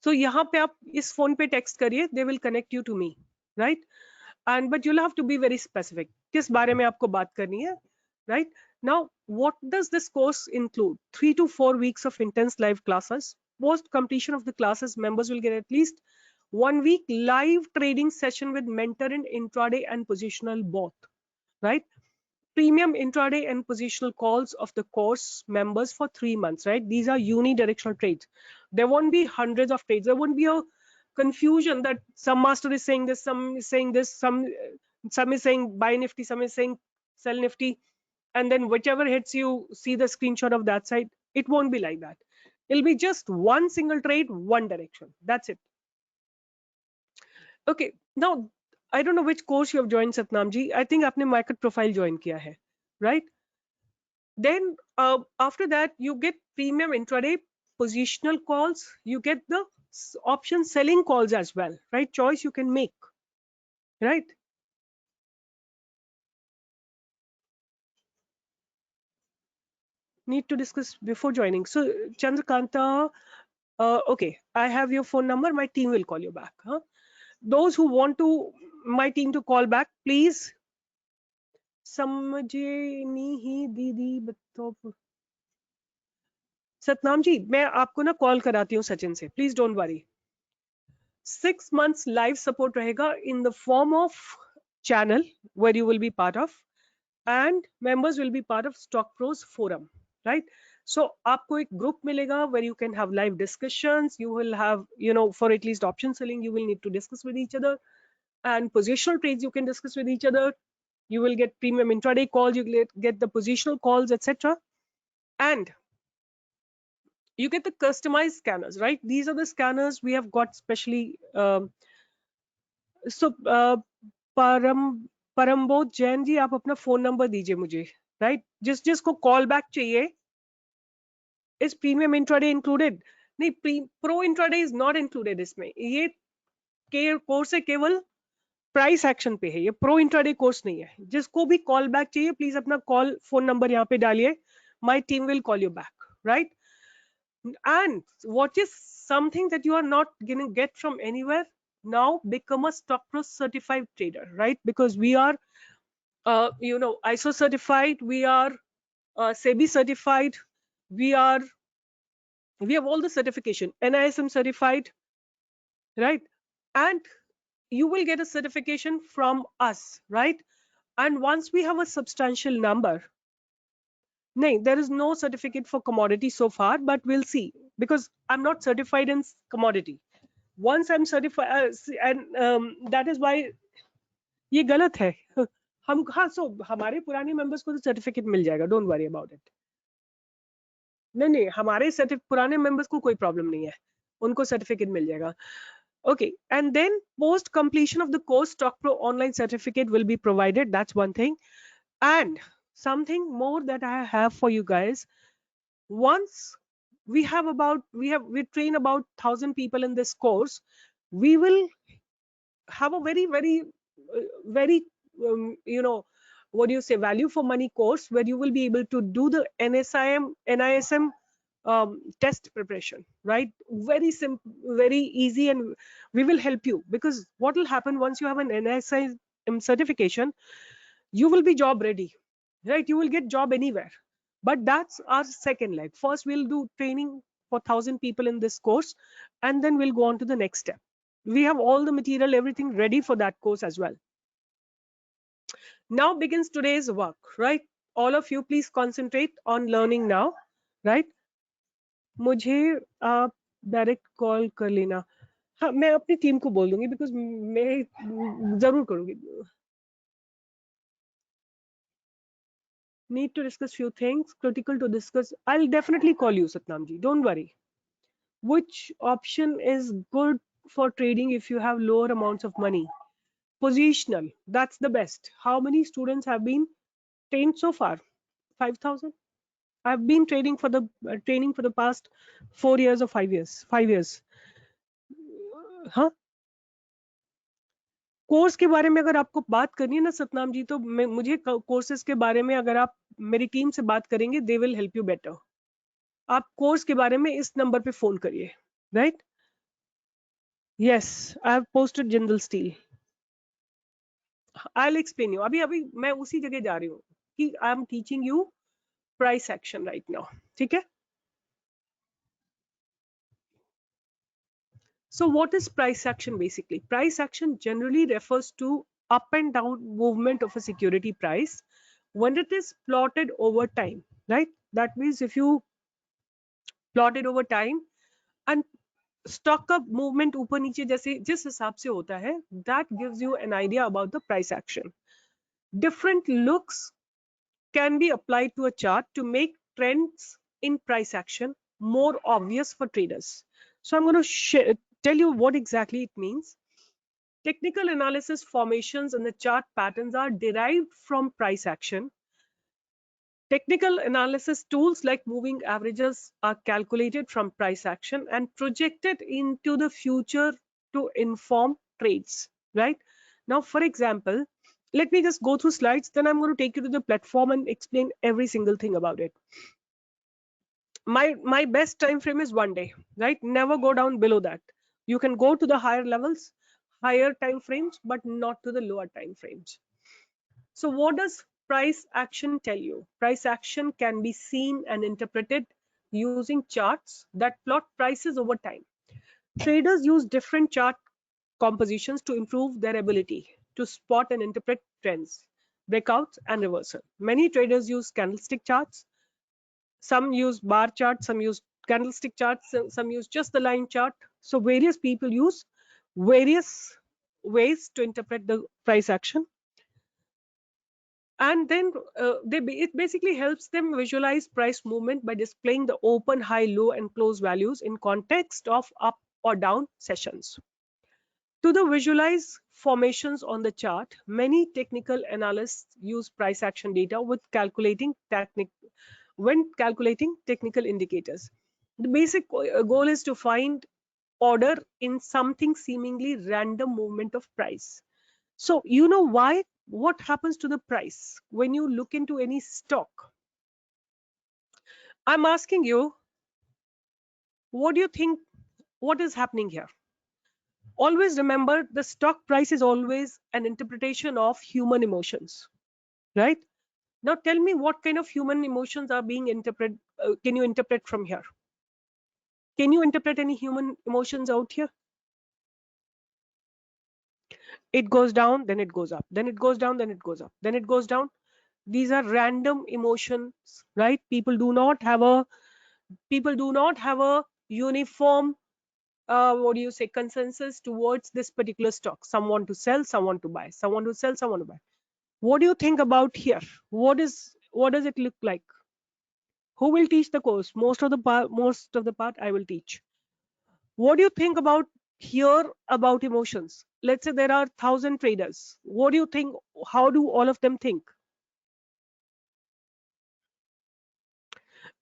So यहाँ पे आप इस फोन पे टेक्स्ट करिए, they will connect you to me, right? And but you'll have to be very specific, किस बारे में आपको बात करनी है, right? Now what does this course include? 3 to 4 weeks of intense live classes. Post completion of the classes, members will get at least 1 week live trading session with mentor in intraday and positional both, right? Premium intraday and positional calls of the course members for 3 months, right? These are unidirectional trades. There won't be hundreds of trades. There won't be a confusion that some master is saying this, some is saying this, some is saying buy Nifty, some is saying sell Nifty, and then whichever hits you see the screenshot of that side. It won't be like that. It'll be just one single trade, one direction. That's it. Okay, now I don't know which course you have joined, Satnam ji. I think आपने market profile join किया है, right? Then after that you get premium intraday positional calls. You get the option selling calls as well, right? Choice you can make, right? Need to discuss before joining. So Chandrakanta, okay, I have your phone number. My team will call you back. Huh? Those who want to my team to call back, please. समझे नहीं दीदी बताओ. सतनाम जी, मैं आपको ना call कराती हूँ सचिन से, please don't worry. 6 months live support रहेगा in the form of channel where you will be part of, and members will be part of Stock Pros forum, right? So आपको एक group मिलेगा where you can have live discussions. You will have, for at least option selling, you will need to discuss with each other, and positional trades you can discuss with each other. You will get premium intraday calls, you get the positional calls, etc. And you get the customized scanners, right? These are the scanners we have got specially. So परमबोध Jain ji, आप अपना phone number दीजिए मुझे, right? जिसको call back चाहिए. इस premium intraday included? नहीं, pro intraday is not included इसमें. ये कोर्स है केवल प्राइस एक्शन पे है, ये प्रो इंट्राडे कोर्स नहीं है. जिसको भी कॉल बैक चाहिए प्लीज अपना कॉल फोन नंबर यहाँ पे डालिए. My team will call you back, right? And what is something that you are not going to get from anywhere? Now become a Stock Pro certified trader, right? Because we are ISO certified, we are SEBI certified, we have all the certification, NISM certified, right? And you will get a certification from us, right? And once we have a substantial number, no, there is no certificate for commodity so far, but we'll see, because I'm not certified in commodity. Once I'm certified, and that is why ये गलत है. हम हाँ, so हमारे पुराने members को तो certificate मिल जाएगा, don't worry about it. नहीं, हमारे पुराने members को कोई problem नहीं है, उनको certificate मिल जाएगा. Okay, and then post completion of the course, Stock Pro online certificate will be provided. That's one thing. And something more that I have for you guys. Once we train about 1,000 people in this course, we will have a very what do you say, value for money course, where you will be able to do the NISM test preparation, right? Very simple, very easy, and we will help you, because what will happen once you have an NISM certification, you will be job ready, right? You will get job anywhere. But that's our second leg. First we'll do training for 1,000 people in this course, and then we'll go on to the next step. We have all the material, everything ready for that course as well. Now begins today's work, right? All of you please concentrate on learning now. Right. मुझे आप direct call कर लेना। हाँ, मैं अपनी team को बोल दूंगी, बिकॉज मैं जरूर करूंगी। Need to discuss few things critical to discuss. I'll definitely call you, Satnam ji. Don't worry. Which option is good for trading if you have lower amounts of money? Positional. That's the best. How many students have been trained so far? 5,000. I've been training for the past 4 years or 5 years. 5 years. हाँ, course के बारे में अगर आपको बात करनी है ना सतनाम जी, तो मुझे कोर्सेज के बारे में अगर आप मेरी टीम से बात करेंगे, they will help you better. आप कोर्स के बारे में इस नंबर पे फोन करिए। Right. Yes, I have posted Jindal steel. I will explain you. अभी अभी मैं उसी जगह जा रही हूँ कि I am teaching you price action right now. ठीक है। So what is price action basically? Price action generally refers to up and down movement of a security price when it is plotted over time, right? That means if you plot it over time and stock का movement ऊपर नीचे जैसे जिस हिसाब से होता है, that gives you an idea about the price action. Different looks can be applied to a chart to make trends in price action more obvious for traders. So I'm going to tell you what exactly it means. Technical analysis formations and the chart patterns are derived from price action. Technical analysis tools like moving averages are calculated from price action and projected into the future to inform trades, right? Now, for example, let me just go through slides, then I'm going to take you to the platform and explain every single thing about it. My best time frame is 1 day, right? Never go down below that. You can go to the higher levels, higher time frames, but not to the lower time frames. So what does price action tell you? Price action can be seen and interpreted using charts that plot prices over time. Traders use different chart compositions to improve their ability to spot and interpret trends, breakouts, and reversal. Many traders use candlestick charts. Some use bar charts, some use candlestick charts, some use just the line chart. So various people use various ways to interpret the price action. And then it basically helps them visualize price movement by displaying the open, high, low, and close values in context of up or down sessions. To the visualize formations on the chart, many technical analysts use price action data when calculating technical indicators. The basic goal is to find order in something seemingly random movement of price. So you know why? What happens to the price when you look into any stock? I'm asking you, what do you think? What is happening here? Always remember, the stock price is always an interpretation of human emotions, right? Now tell me what kind of human emotions are being interpreted. Can you interpret from here? Can you interpret any human emotions out here? It goes down, then it goes up, then it goes down, then it goes up, then it goes down. These are random emotions, right? People do not have a uniform what do you say, consensus towards this particular stock. Some want to sell, some want to buy, some want to sell, some want to buy. What do you think about here? What does it look like? Who will teach the course? Most of the part I will teach. What do you think about here about emotions? Let's say there are 1,000 traders. What do you think? How do all of them think?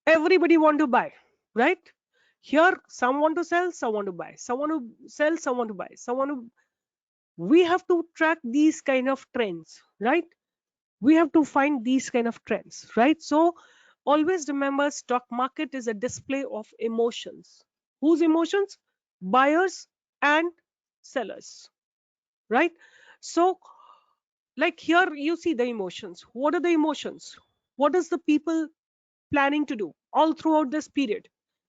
Everybody want to buy, right? Here some want to sell, some want to buy, some want to sell, some want to buy, some want to. We have to track these kind of trends, right? We have to find these kind of trends, right? So always remember, stock market is a display of emotions. Whose emotions? Buyers and sellers, right? So like here you see the emotions. What are the emotions? What is the people planning to do all throughout this period?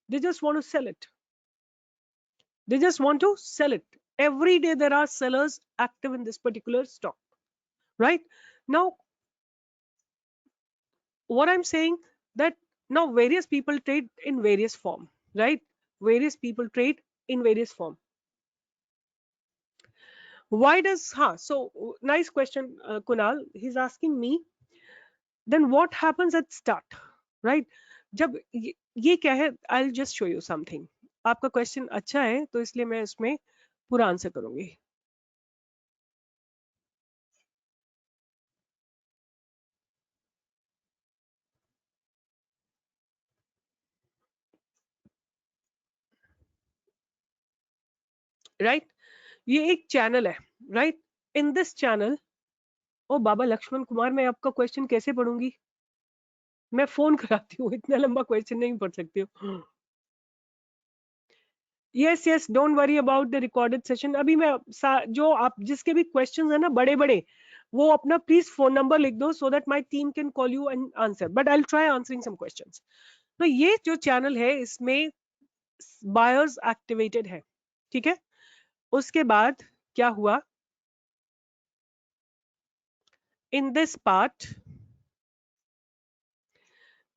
They just want to sell it. They just want to sell it. Every day there are sellers active in this particular stock, right? Now what I'm saying, that Now various people trade in various form, right? Various people trade in various form. Why does so nice question, Kunal. He's asking me, then what happens at start, right? जब ये क्या है, I'll just show you something. आपका question अच्छा है तो इसलिए मैं इसमें पूरा आंसर करूंगी. राइट ये एक चैनल है, राइट? इन दिस चैनल, ओ बाबा लक्ष्मण कुमार, मैं आपका क्वेश्चन कैसे पढ़ूंगी? मैं फोन कराती हूँ, इतना लंबा क्वेश्चन नहीं पढ़ सकती हूँ. Yes yes, don't worry about the recorded session. अभी मैं जो आप जिसके भी क्वेश्चंस है ना बड़े बड़े, वो अपना प्लीज फोन नंबर लिख दो so that my team can call you and answer, but I will try answering some questions. तो ये जो चैनल है इसमें बायर्स एक्टिवेटेड है, ठीक है? उसके बाद क्या हुआ? In this part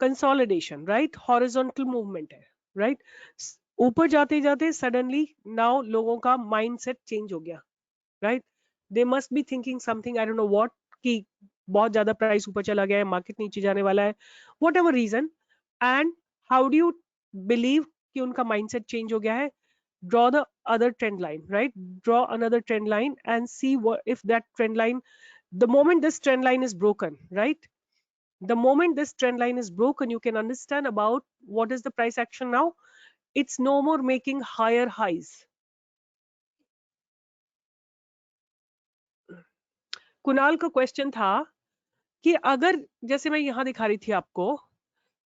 consolidation, right? Horizontal movement है, राइट? ऊपर जाते जाते सडनली नाउ लोगों का माइंडसेट चेंज हो गया, right? They must be thinking something, I don't know what, कि बहुत ज्यादा प्राइस ऊपर चला गया है, मार्केट नीचे जाने वाला है, whatever reason. And how do you believe कि उनका माइंडसेट चेंज हो गया है? Draw the other trend line, right? Draw another trend line and see what if that trend line, the moment this trend line is broken, right? The moment this trend line is broken, you can understand about what is the price action now. It's no more making higher highs. Kunal का question था कि अगर, जैसे मैं यहां दिखा रही थी आपको,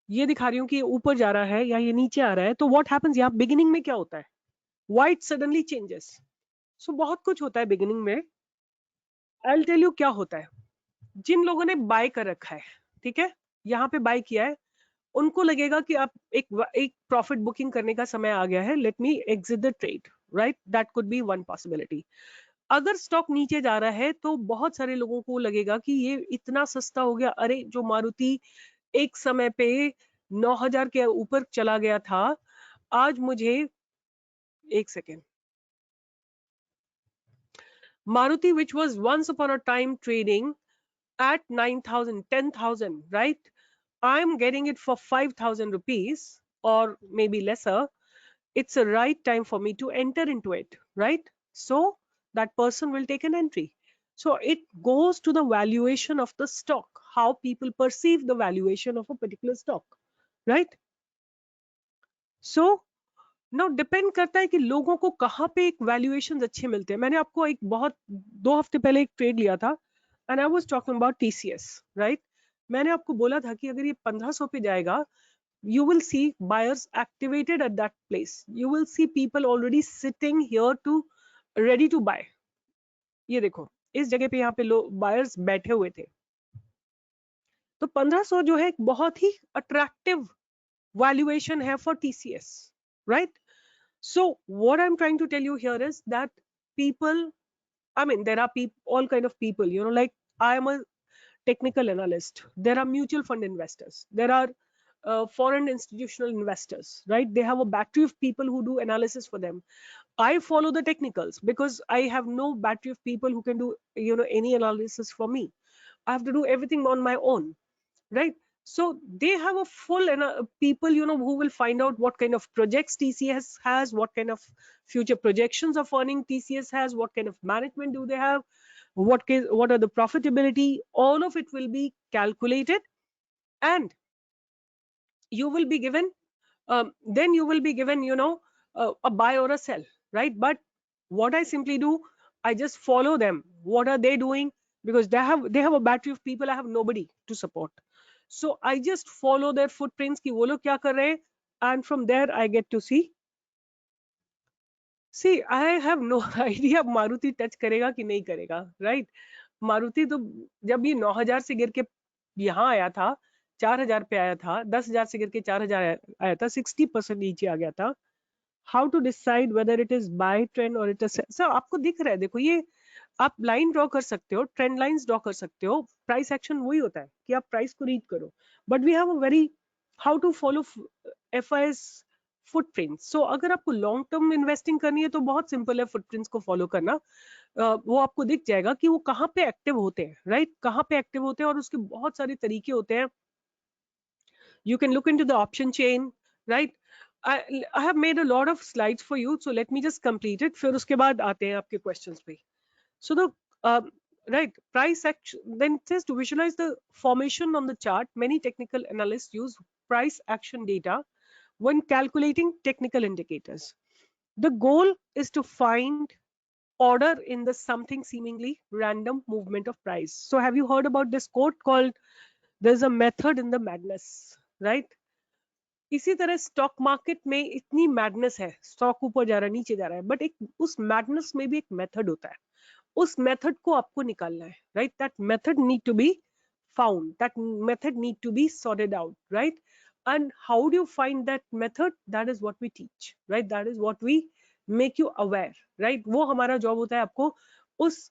ये दिखा रही हूँ कि ऊपर जा रहा है या ये नीचे आ रहा है, तो व्हाट हैपेंस यहाँ बिगिनिंग में क्या होता है? White suddenly changes. सो बहुत कुछ होता है बिगिनिंग में. आई विल टेल यू क्या होता है. जिन लोगों ने बाय कर रखा है, ठीक है, यहाँ पे बाय किया है, उनको लगेगा कि आप एक प्रॉफिट बुकिंग करने का समय आ गया है, let me exit the trade, right? That could be one possibility. अगर स्टॉक नीचे जा रहा है तो बहुत सारे लोगों को लगेगा कि ये इतना सस्ता हो गया, अरे जो मारुति एक समय पे 9,000 के ऊपर चला गया था, आज मुझे, एक second, Maruti which was once upon a time trading at 9,000, 10,000, right? I'm getting it for 5,000 rupees or maybe lesser. It's a right time for me to enter into it, right? So that person will take an entry. So it goes to the valuation of the stock, how people perceive the valuation of a particular stock, right? So now depend करता है कि लोगों को कहाँ पे एक valuation अच्छे मिलते हैं. मैंने आपको एक बहुत 2 हफ्ते पहले एक ट्रेड लिया था and I was talking about TCS, right? मैंने आपको बोला था कि अगर ये 1500 पे जाएगा, you will see buyers activated at that place. You will see people already sitting here to ready to buy. ये देखो, इस जगह पे यहाँ पे लोग बायर्स बैठे हुए थे. तो 1500 जो है एक बहुत ही अट्रैक्टिव वैल्यूएशन है for TCS, right? So what I'm trying to tell you here is that people, I mean, there are all kind of people, like I am a technical analyst. There are mutual fund investors. There are foreign institutional investors, right? They have a battery of people who do analysis for them. I follow the technicals because I have no battery of people who can do, any analysis for me. I have to do everything on my own, right? So they have a full and people, who will find out what kind of projects TCS has, what kind of future projections of earning TCS has, what kind of management do they have, what are the profitability. All of it will be calculated, and you will be given, then you will be given, a buy or a sell, right? But what I simply do, I just follow them. What are they doing? Because they have a battery of people. I have nobody to support. So I just follow their footprints कि वो लोग क्या कर रहे हैं, and from there I get to see. See, I have no idea Maruti touch करेगा कि नहीं करेगा, right? मारुति तो जब ये 9,000 से गिर के यहाँ आया था, 4,000 पे आया था, 10,000 से गिर के 4,000 आया था, 60% नीचे आ गया था. How to decide whether it is buy trend or it is sir? आपको दिख रहा है, देखो ये आप लाइन ड्रॉ कर सकते हो, ट्रेंड लाइंस ड्रॉ कर सकते हो. प्राइस एक्शन वही होता है कि आप प्राइस को रीड करो. But we have a very how to follow FIS footprint. So अगर आपको लॉन्ग टर्म इन्वेस्टिंग करनी है तो बहुत सिंपल है फुटप्रिंट्स को फॉलो करना. वो आपको दिख जाएगा कि वो कहाँ पे एक्टिव होते हैं, राइट? कहाँ पे एक्टिव होते हैं, और उसके बहुत सारे तरीके होते हैं. You can look into the option chain, right? I have made a lot of slides for you, so let me just complete it. फिर उसके बाद आते हैं आपके questions पे. So the right price action, then it says to visualize the formation on the chart. Many technical analysts use price action data when calculating technical indicators. The goal is to find order in the something seemingly random movement of price. So have you heard about this quote called "There's a method in the madness," right? इसी तरह stock market में इतनी madness है, stock ऊपर जा रहा है, नीचे जा रहा है, बट एक उस मैडनेस में भी एक मेथड होता है. उस मेथड को आपको निकालना है, right? That method need to be found, that method need to be sorted out, right? And how do you find that method? That is what we teach, right? That is what we make you aware, right? वो हमारा job होता है आपको उस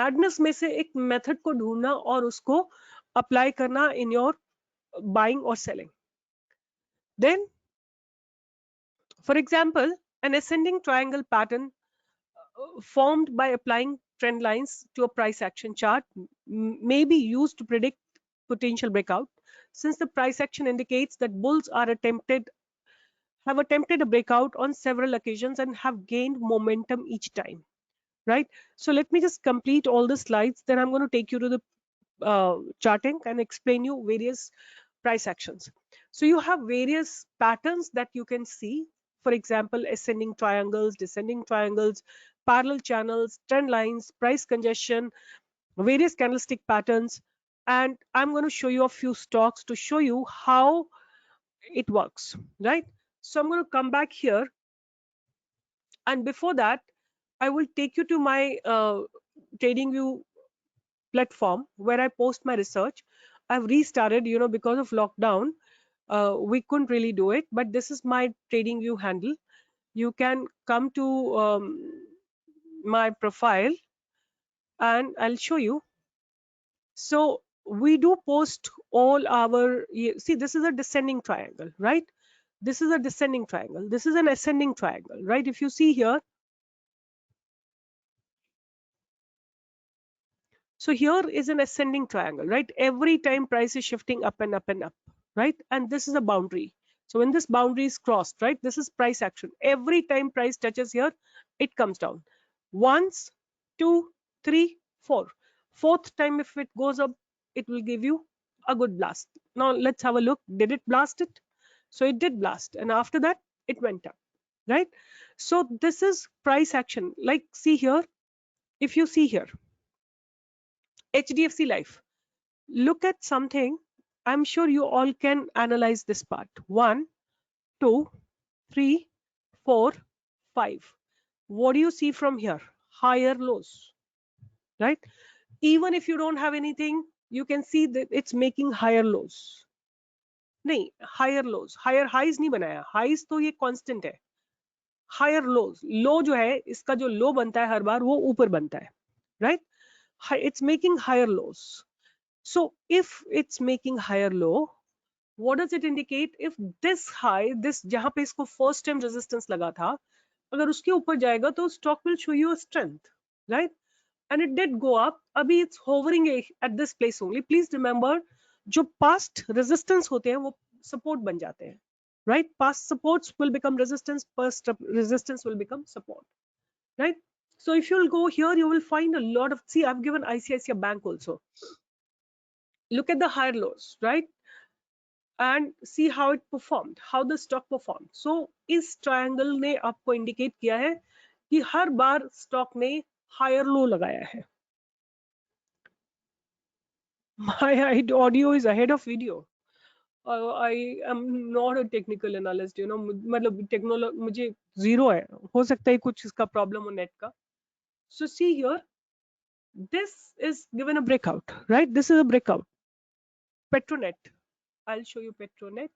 madness में से एक method को ढूंढना और उसको अप्लाई करना इन योर बाइंग और selling. Then, for example, an ascending triangle pattern formed by applying trend lines to a price action chart may be used to predict potential breakout, since the price action indicates that bulls have attempted a breakout on several occasions and have gained momentum each time, right? So let me just complete all the slides, then I'm going to take you to the charting and explain you various price actions. So you have various patterns that you can see. For example, ascending triangles, descending triangles, parallel channels, trend lines, price congestion, various candlestick patterns. And I'm going to show you a few stocks to show you how it works, right? So I'm going to come back here. And before that, I will take you to my TradingView platform where I post my research. I've restarted, because of lockdown, we couldn't really do it, but this is my TradingView handle. You can come to my profile and I'll show you. So we do post all our, see, this is a descending triangle, right? This is a descending triangle. This is an ascending triangle, right? If you see here, so here is an ascending triangle, right? Every time price is shifting up and up and up, right? And this is a boundary. So when this boundary is crossed, right, this is price action. Every time price touches here, it comes down. Once, two, three, four. Fourth time, if it goes up, it will give you a good blast. Now let's have a look. Did it blast it? So it did blast. And after that, it went up, right? So this is price action. Like see here, if you see here, HDFC Life. Look at something. I'm sure you all can analyze this part. 1, 2, 3, 4, 5. What do you see from here? Higher lows, right? Even if you don't have anything, you can see that it's making higher lows. नहीं, higher lows. Higher highs नहीं बनाया. Highs तो ये constant है. Higher lows. Low जो है, इसका जो low बनता है हर बार वो ऊपर बनता है, right? It's making higher lows. So if it's making higher low, what does it indicate? If this high, this जहां पे इसको first time resistance लगा था, अगर उसके ऊपर जाएगा तो stock will show you a strength, right? And it did go up. अभी it's hovering at this place only. Please remember, जो past resistance होते हैं वो support बन जाते हैं, right? Past supports will become resistance. Past resistance will become support, right? So if you'll go here, you will find a lot of. See, I've given ICICI Bank also. Look at the higher lows, right? And see how it performed, how the stock performed. So इस triangle ने आपको indicate किया है कि हर बार stock ने higher low लगाया है. My audio is ahead of video. I am not a technical analyst, मतलब टेक्नोलॉजी मुझे जीरो है. हो सकता है कुछ इसका प्रॉब्लम हो नेट का. So see here, this is given a breakout, right? This is a breakout. Petronet. I'll show you Petronet.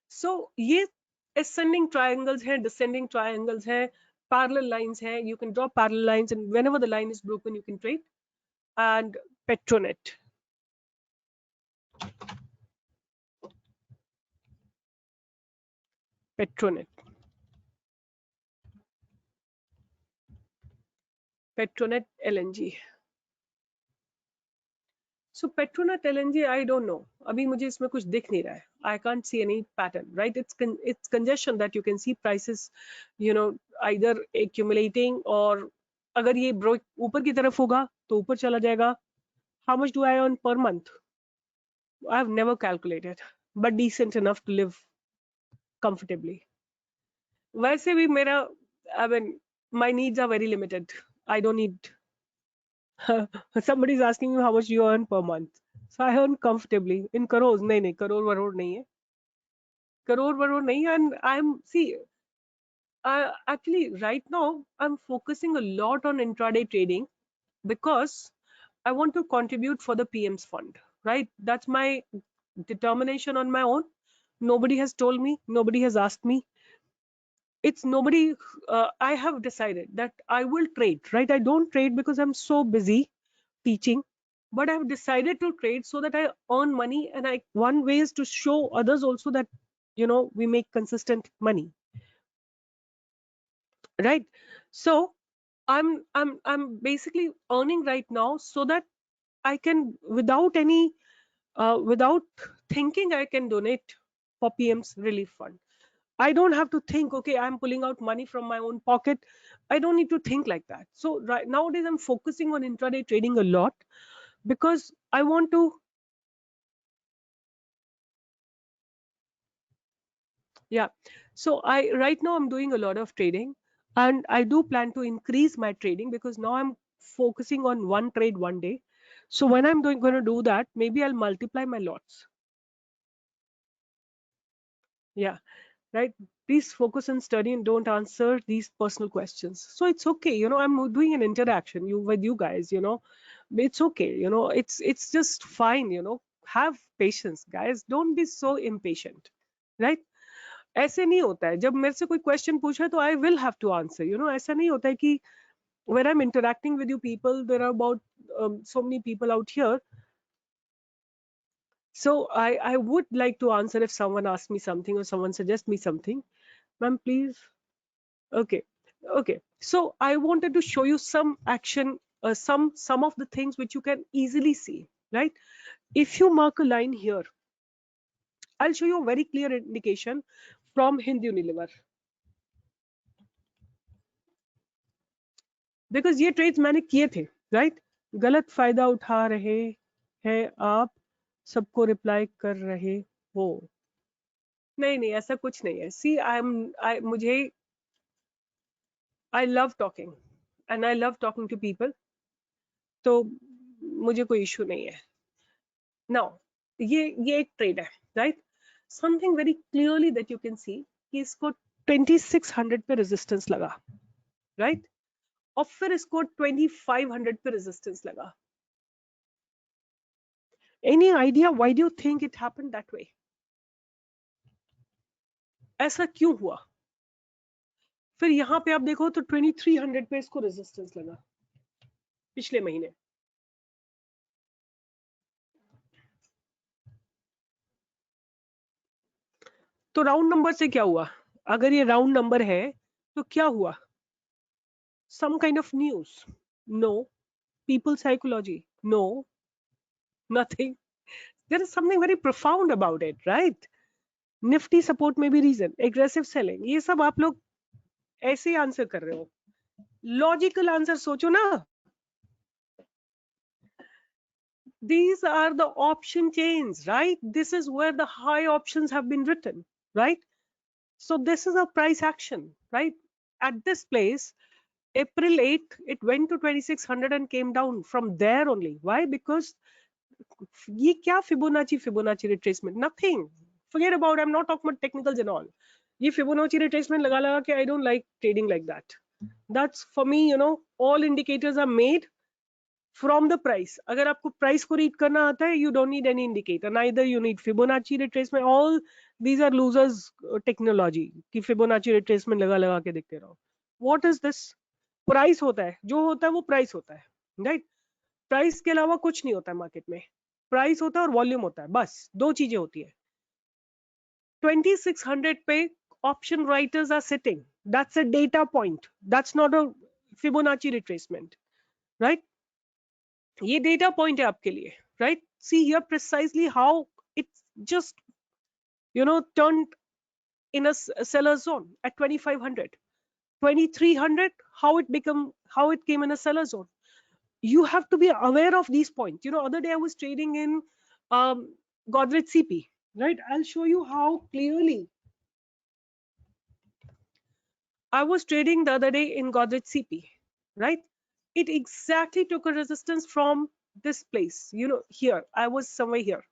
So ये ascending triangles हैं, descending triangles हैं, parallel lines हैं. You can draw parallel lines, and whenever the line is broken, you can trade. And Petronet. Petronet. Petronet LNG. So Petronet LNG, I don't know. अभी मुझे इसमें कुछ दिख नहीं रहा है. I can't see any pattern, right? It's congestion that you can see prices, you know, either accumulating or अगर ये ऊपर की तरफ होगा तो ऊपर चला जाएगा. How much do I earn per month? I've never calculated, but decent enough to live comfortably. वैसे भी मेरा, I mean, my needs are very limited. I don't need. Somebody is asking me how much you earn per month. So I earn comfortably in crores. नहीं नहीं, करोड़ वरोड़ नहीं है. करोड़ वरोड़ नहीं है. And I'm, see, actually right now I'm focusing a lot on intraday trading because I want to contribute for the PM's fund. Right? That's my determination on my own. Nobody has told me. Nobody has asked me. It's nobody. I have decided that I will trade. Right? I don't trade because I'm so busy teaching, but I've decided to trade so that I earn money. And one way is to show others also that, you know, we make consistent money, right? So I'm basically earning right now so that I can, without any without thinking, I can donate for PM's relief fund. I don't have to think, okay, I'm pulling out money from my own pocket. I don't need to think like that. So right nowadays I'm focusing on intraday trading a lot because I want to, yeah. So right now I'm doing a lot of trading, and I do plan to increase my trading because now I'm focusing on one trade one day. So when I'm going to do that, maybe I'll multiply my lots. Yeah, right. Please focus on study and don't answer these personal questions. So it's okay, you know, I'm doing an interaction with you guys, you know. It's okay, you know, it's just fine, you know. Have patience, guys. Don't be so impatient, right? ऐसे नहीं होता है. जब मेरे से कोई question पूछे तो I will have to answer, you know. ऐसा नहीं होता है कि when I'm interacting with you people, there are about so many people out here. So I would like to answer if someone asks me something or someone suggests me something. Ma'am, please. Okay. Okay. So I wanted to show you some action, some of the things which you can easily see, right? If you mark a line here, I'll show you a very clear indication from Hindu Unilever. Because ये trades मैंने किए थे, right? गलत फायदा उठा रहे हैं आप, सबको रिप्लाई कर रहे हो. नहीं नहीं, ऐसा कुछ नहीं है. सी आई मुझे, I love talking and I love talking to people, तो मुझे कोई इशू नहीं है. नाउ ये एक ट्रेड है, right? Something very clearly that you can see कि इसको 2600 पे रेजिस्टेंस लगा, राइट? और फिर इसको 2500 पे रेजिस्टेंस लगा. Any idea why do you think it happened that way? ऐसा क्यों हुआ? फिर यहाँ पे आप देखो तो 2300 पे इसको रेजिस्टेंस लगा पिछले महीने. तो राउंड नंबर से क्या हुआ? अगर ये राउंड नंबर है तो क्या हुआ? Some kind of news? No. People psychology? No. Nothing. There is something very profound about it, right? Nifty support may be reason. Aggressive selling. ये सब आप लोग ऐसे ही आंसर कर रहे हो. लॉजिकल आंसर सोचो ना. These are the option chains, right? This is where the high options have been written, right? So this is a price action, right? At this place, April 8th, it went to 2600 and came down from there only. Why? Because ये क्या Fibonacci retracement? Nothing. Forget about, I'm not talking about technicals and all. ये Fibonacci retracement लगा के I don't like trading like that. That's for me, you know, all indicators are made from the price. अगर आपको price को read करना आता है, you don't need any indicator. Neither you need Fibonacci retracement. All these are losers technology कि Fibonacci retracement लगा के देखते रहो. What is this? Price होता है, जो होता है वो price होता है, right? Price के अलावा कुछ नहीं होता है market में. Price होता है और volume होता है, बस दो चीजें होती है. 2600 पे option writers are sitting. That's a data point. That's not a Fibonacci retracement, right? ये data point है आपके लिए, right? See here precisely how it's just, turned in a seller zone at 2500, 2300, how it came in a seller zone. You have to be aware of these points. Other day I was trading in Godrej CP, right? I'll show you how clearly. I was trading the other day in Godrej CP, right? It exactly took a resistance from this place, here. I was somewhere here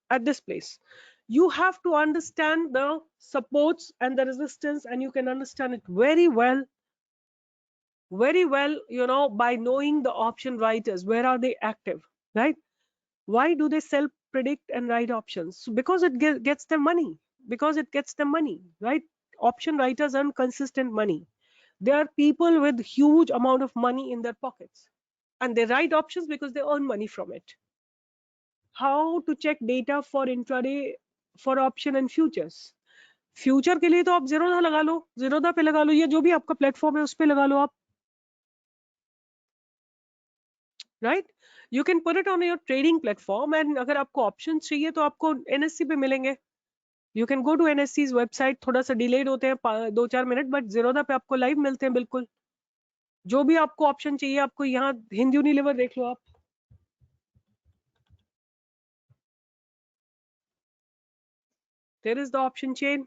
at this place. You have to understand the supports and the resistance, and you can understand it very well, by knowing the option writers. Where are they active, right? Why do they sell, predict, and write options? Because it gets them money. Because it gets them money, right? Option writers earn consistent money. They are people with huge amount of money in their pockets, and they write options because they earn money from it. How to check data for intraday for option and futures? Future के लिए तो आप जीरोधा लगा लो, जीरोधा पे लगा लो, या जो भी आपका प्लेटफॉर्म है उस पे लगा लो आप, right? You can put it on your trading platform, and अगर आपको ऑप्शन चाहिए तो आपको एनएससी पे मिलेंगे. You can go to NSC's website. थोड़ा सा डिलेड होते हैं 2-4 मिनट, बट जीरोधा पे आपको लाइव मिलते हैं बिल्कुल. जो भी आपको ऑप्शन चाहिए, आपको यहाँ हिंद यूनिलीवर देख लो आप. There is the option chain,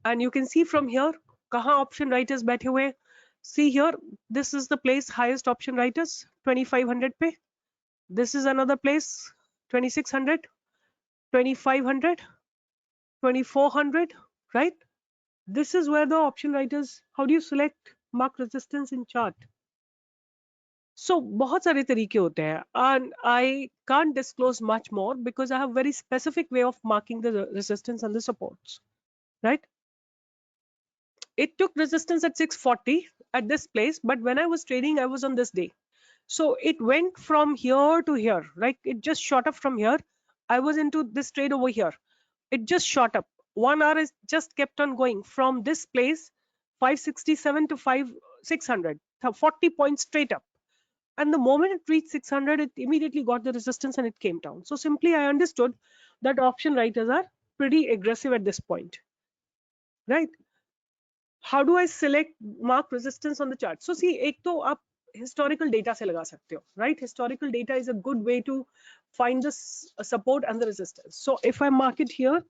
and you can see from here कहाँ option writers बैठे हुए हैं. See here, this is the place highest option writers 2500 पे. This is another place 2600, 2500, 2400, right? This is where the option writers. How do you select mark resistance in chart? So बहुत सारे तरीके होते हैं, and I can't disclose much more because I have very specific way of marking the resistance and the supports, right? It took resistance at 640 at this place, but when I was trading, I was on this day. So it went from here to here, right? It just shot up from here. I was into this trade over here. It just shot up. 1 hour is just kept on going from this place, 567 to 600, 40 points straight up. And the moment it reached 600, it immediately got the resistance and it came down. So simply I understood that option writers are pretty aggressive at this point, right? How do I select mark resistance on the chart? So see, एक तो आप historical data से लगा सकते हो, right? Historical data is a good way to find the support and the resistance. So if I mark it here,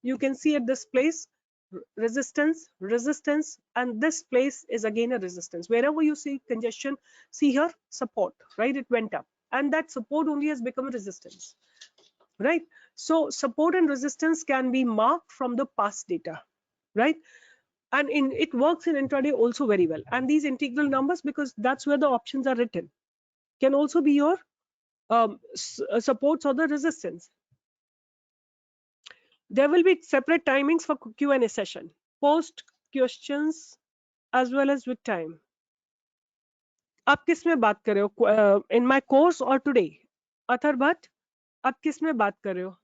you can see at this place resistance, resistance, and this place is again a resistance. Wherever you see congestion, see here support, right? It went up, and that support only has become a resistance, right? So support and resistance can be marked from the past data, right? And it works in intraday also very well. And these integral numbers, because that's where the options are written, can also be your supports or the resistance. There will be separate timings for Q&A session, post questions as well as with time. आप किस में बात कर रहे हो, in my course or today? Athar Bhatt, आप किस में बात कर रहे हो?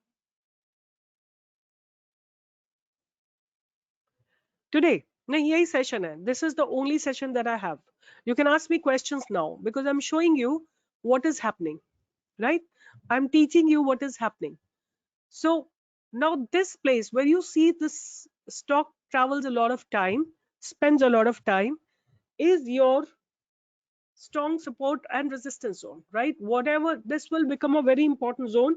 Today. नहीं, यही session है. This is the only session that I have. You can ask me questions now because I'm showing you what is happening, right? I'm teaching you what is happening. So now this place where you see this stock travels a lot of time, spends a lot of time, is your strong support and resistance zone, right? Whatever, this will become a very important zone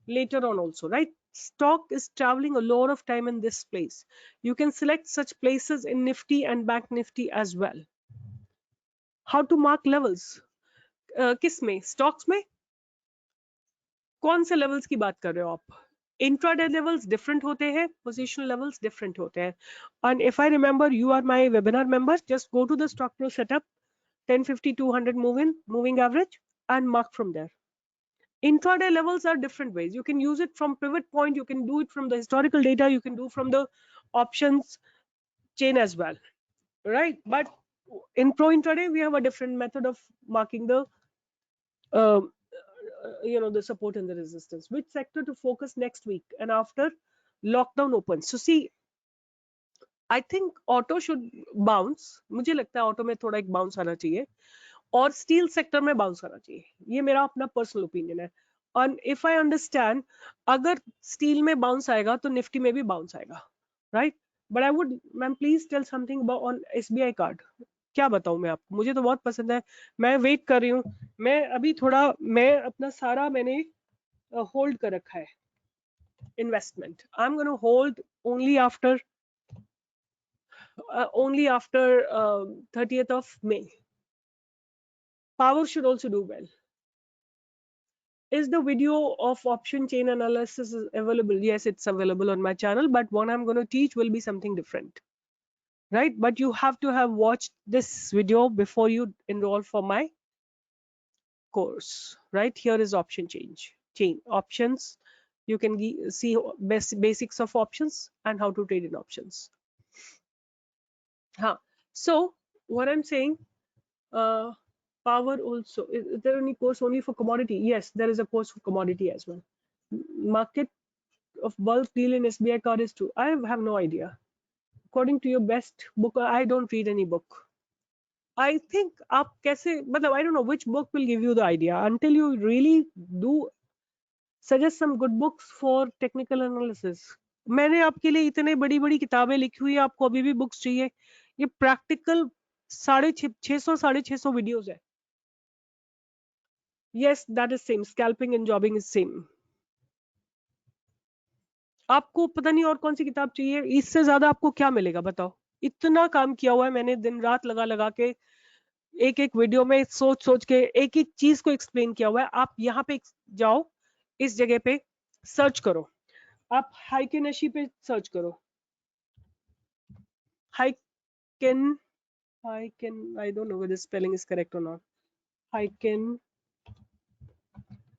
later on also, right? Stock is traveling a lot of time in this place. You can select such places in Nifty and Bank Nifty as well. How to mark levels? किस में? Stocks में? कौन से levels की बात कर रहे हो आप? Intraday levels different होते हैं, positional levels different होते हैं. And if I remember, you are my webinar member, just go to the Stock Pro setup, 1050, 200 moving average, and mark from there. Intraday levels are different ways. You can use it from pivot point, you can do it from the historical data, you can do from the options chain as well, right? But in pro intraday we have a different method of marking the the support and the resistance. Which sector to focus next week and after lockdown opens? So see, I think auto should bounce. मुझे लगता है auto में थोड़ा एक bounce आना चाहिए और steel sector में बाउंस आना चाहिए. ये मेरा अपना पर्सनल ओपिनियन है. और इफ आई अंडरस्टैंड, अगर स्टील में बाउंस आएगा तो निफ्टी में भी बाउंस आएगा, right. But I would, ma'am please tell something about on SBI card. क्या बताऊं मैं आपको, मुझे तो बहुत पसंद है. मैं वेट कर रही हूँ. मैं अभी थोड़ा, मैं अपना सारा मैंने होल्ड कर रखा है investment. I am gonna hold only after 30th of May. Power should also do well. Is the video of option chain analysis available? Yes, it's available on my channel, but what I'm going to teach will be something different, right? But you have to have watched this video before you enroll for my course, right? Here is option chain options. You can see basics of options and how to trade in options. So what I'm saying, power also, is there any course only for commodity? Yes, there is a course for commodity as well. Market of bulk deal in SBI card is true. I have no idea. According to your best book, I don't read any book. I think आप कैसे, मतलब I don't know which book will give you the idea until you really do suggest some good books for technical analysis. मैंने आपके लिए इतने बड़ी बड़ी किताबें लिखी हुई है, आपको अभी भी बुक्स चाहिए? ये प्रैक्टिकल 650 वीडियोस है. Yes, that is same. Scalping and jobbing is same. आपको पता नहीं और कौन सी किताब चाहिए? इससे ज्यादा आपको क्या मिलेगा बताओ? इतना काम किया हुआ है मैंने दिन रात लगा लगा के, एक एक वीडियो में सोच सोच के एक एक चीज को एक्सप्लेन किया हुआ है. आप यहाँ पे जाओ, इस जगह पे सर्च करो, आप हाइकेनशी पे सर्च करो. हाइकेन I don't know whether spelling is correct or not. Heiken.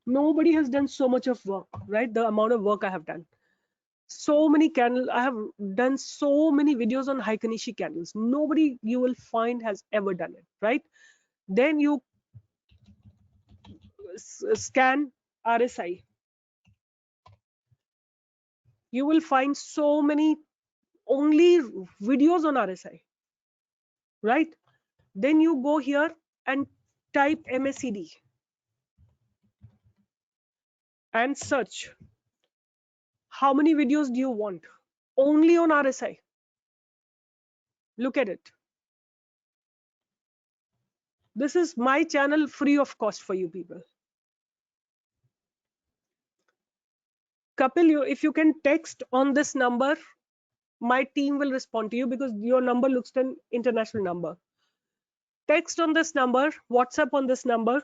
Nobody has done so much of work, right? The amount of work I have done. So many candles. I have done so many videos on Heikenishi candles. Nobody you will find has ever done it, right? Then you scan RSI. You will find so many only videos on RSI, right? Then you go here and type MACD and search. How many videos do you want? Only on RSI. Look at it. This is my channel free of cost for you people. Kapil, if you can text on this number, my team will respond to you because your number looks like an international number. Text on this number, WhatsApp on this number,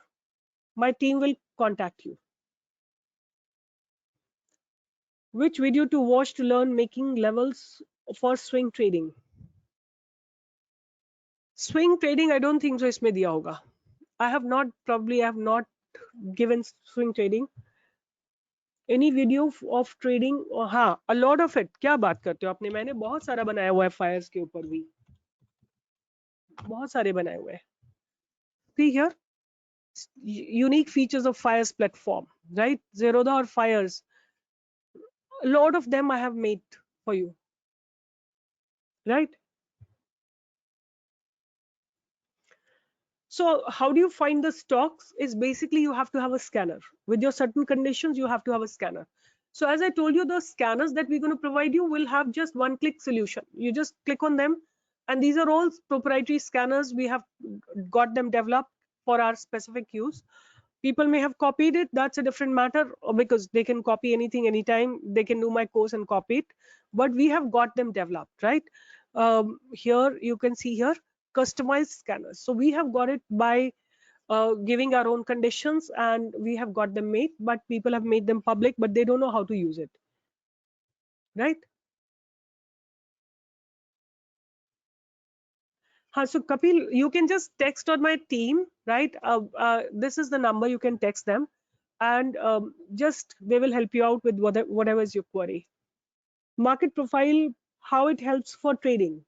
my team will contact you. Which video to watch to learn making levels for swing trading? Swing trading, I don't think so इसमें दिया होगा. I have not given swing trading. Any video of trading? हाँ, a lot of it. क्या बात करते हो आपने? मैंने बहुत सारा बनाया हुआ है फायर्स के ऊपर भी, बहुत सारे बनाए हुए हैं. See here, unique features of Fires platform, right? Zerodha or Fires, a lot of them I have made for you, right? So how do you find the stocks? Is basically you have to have a scanner. With your certain conditions, you have to have a scanner. So as I told you, the scanners that we're going to provide you will have just one-click solution. You just click on them, and these are all proprietary scanners. We have got them developed for our specific use. People may have copied it. That's a different matter, because they can copy anything anytime. They can do my course and copy it. But we have got them developed, right? Here you can see here customized scanners. So we have got it by giving our own conditions, and we have got them made, but people have made them public, but they don't know how to use it, right? So Kapil, you can just text on my team, right? This is the number, you can text them, and just they will help you out with whatever is your query. Market profile, how it helps for trading.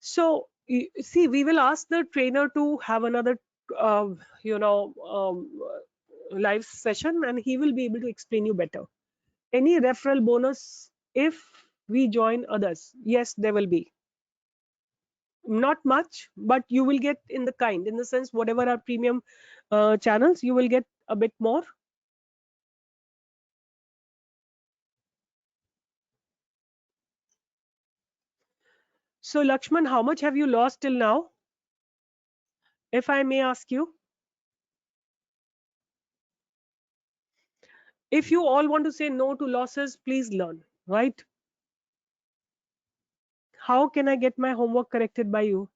So see, we will ask the trainer to have another, live session and he will be able to explain you better. Any referral bonus if we join others? Yes, there will be. Not much, but you will get in the kind, in the sense, whatever are premium channels, you will get a bit more. So Lakshman, how much have you lost till now, if I may ask you? If you all want to say no to losses, please learn, right? How can I get my homework corrected by you?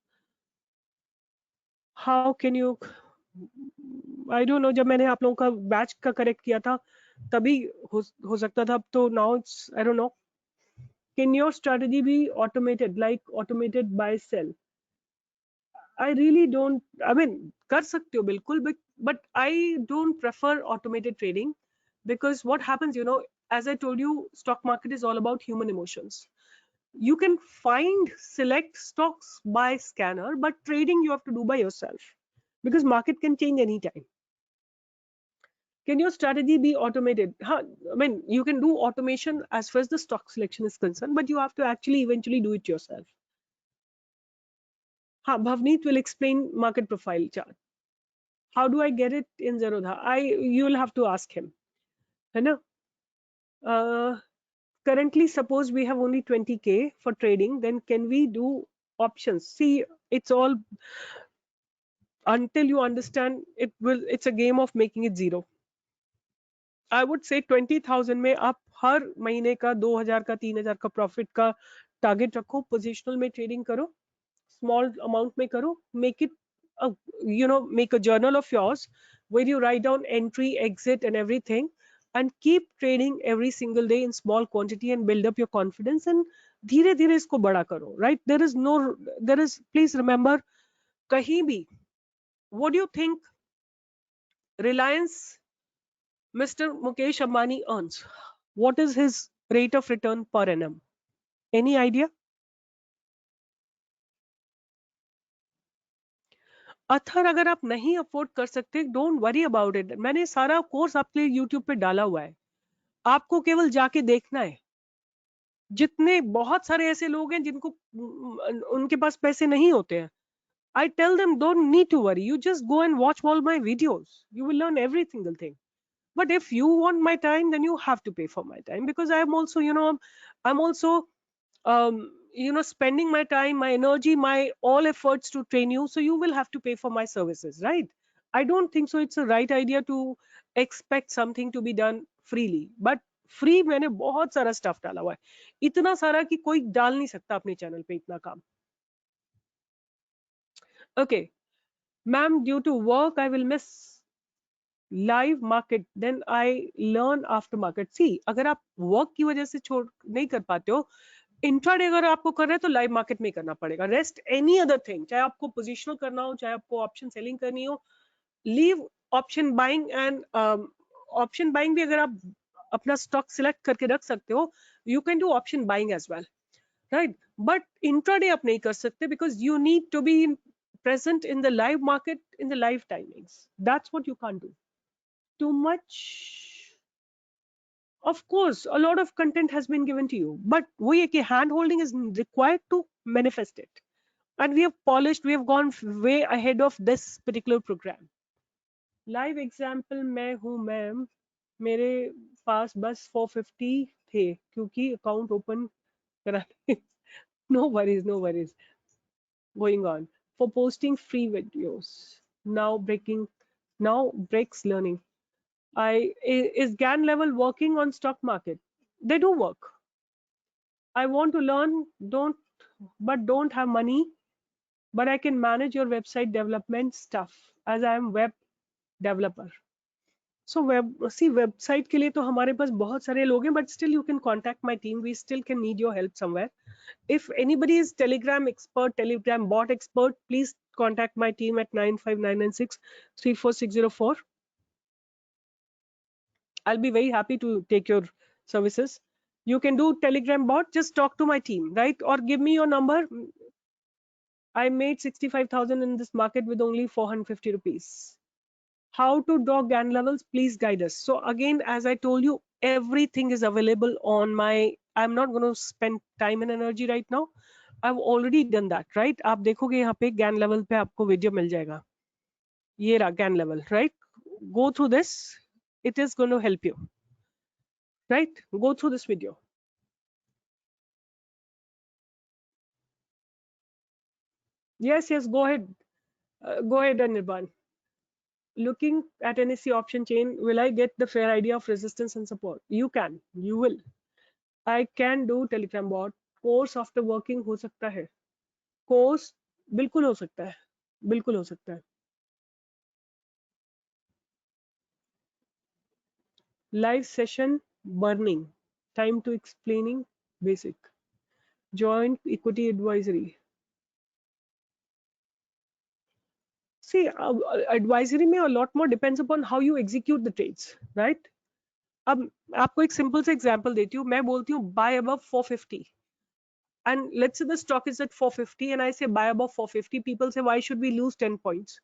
How can you? I don't know, जब मैंने आप लोगों का batch का correct किया था तभी हो सकता था, अब तो now it's, I don't know. Can your strategy be automated, like automated by cell? I really don't, I mean, कर सकते हो बिल्कुल, but I don't prefer automated trading, because what happens, as I told you, stock market is all about human emotions. You can find select stocks by scanner, but trading you have to do by yourself, because market can change anytime. Can your strategy be automated? I mean, you can do automation as far as the stock selection is concerned, but you have to actually eventually do it yourself. Bhavneet will explain market profile chart. How do I get it in Zerodha? You'll have to ask him. है ना? Currently, suppose we have only 20K for trading, then can we do options? See, it's all, until you understand it, it's a game of making it zero. I would say 20,000 में आप हर महीने का 2,000 का 3,000 का profit का target रखो, positional में trading करो, स्मॉल अमाउंट में करो, make it make a journal of yours where you write down entry, exit and everything, and keep trading every single day in small quantity and build up your confidence, and धीरे धीरे इसको बड़ा करो, right? Please remember, कहीं भी, what do you think Reliance Mr. Mukesh Ambani earns? What is his rate of return per annum? Any idea? Athar अगर आप नहीं अफोर्ड कर सकते, डोंट वरी अबाउट इट. मैंने सारा कोर्स आपके लिए यूट्यूब पे डाला हुआ है, आपको केवल जाके देखना है. जितने बहुत सारे ऐसे लोग हैं जिनको उनके पास पैसे नहीं होते हैं, I tell them don't need to worry, you just go and watch all my videos, you will learn every single thing. But if you want my time, then you have to pay for my time, because I am also, I'm also spending my time, my energy, my all efforts to train you, so you will have to pay for my services, right? I don't think so it's a right idea to expect something to be done freely. But free मैंने बहुत सारा stuff डाला हुआ है, इतना सारा कि कोई डाल नहीं सकता अपने चैनल पे इतना काम. Okay, ma'am, due to work I will miss live market, then I learn after market. See, अगर आप वर्क की वजह से छोड़ नहीं कर पाते हो, इंट्राडे अगर आपको कर रहे हैं तो लाइव मार्केट में करना पड़ेगा. रेस्ट एनी अदर थिंग, चाहे आपको पोजिशनल करना हो, चाहे आपको ऑप्शन सेलिंग करनी हो, leave option buying. And option buying भी अगर आप अपना स्टॉक सिलेक्ट करके रख सकते हो, you can do option buying as well, right? But intraday आप नहीं कर सकते, because you need to be present in the live market in the live timings. That's what you can't do. Too much, of course, a lot of content has been given to you, but we hand holding is required to manifest it, and we have polished, we have gone way ahead of this particular program. Live example, मैं हूँ ma'am, मेरे पास बस 450 थे क्योंकि account open कराने. No worries, no worries. Going on, for posting free videos, now breaks learning. Is GAN level working on stock market? They do work. I want to learn, don't have money, but I can manage your website development stuff as I am web developer. So website के लिए तो हमारे पास बहुत सारे लोग हैं, but still you can contact my team. We still can need your help somewhere. If anybody is Telegram expert, Telegram bot expert, please contact my team at 95996 34604. I'll be very happy to take your services. You can do Telegram bot, just talk to my team, right? Or give me your number. I made 65,000 in this market with only 450 rupees. how to draw GAN levels, please guide us. So again, as I told you, everything is available on my, I'm not going to spend time and energy right now. I've already done that, right? आप देखोगे यहाँ पे GAN level पे आपको video मिल जाएगा. ये रहा GAN level, right? Go through this. It is going to help you, right? Go through this video. Yes, yes, go ahead. Go ahead, Anirban. Looking at NSC option chain, will I get the fair idea of resistance and support? You can, you will. I can do Telegram bot. Course after working हो सकता है. Course बिल्कुल हो सकता है. बिल्कुल हो सकता है. Live session burning. Time to explaining basic. Joint equity advisory. See, advisory में a lot more depends upon how you execute the trades, right? अब आपको एक simple सा example देती हूँ. मैं बोलती हूँ buy above 450. And let's say the stock is at 450 and I say buy above 450, people say why should we lose 10 points?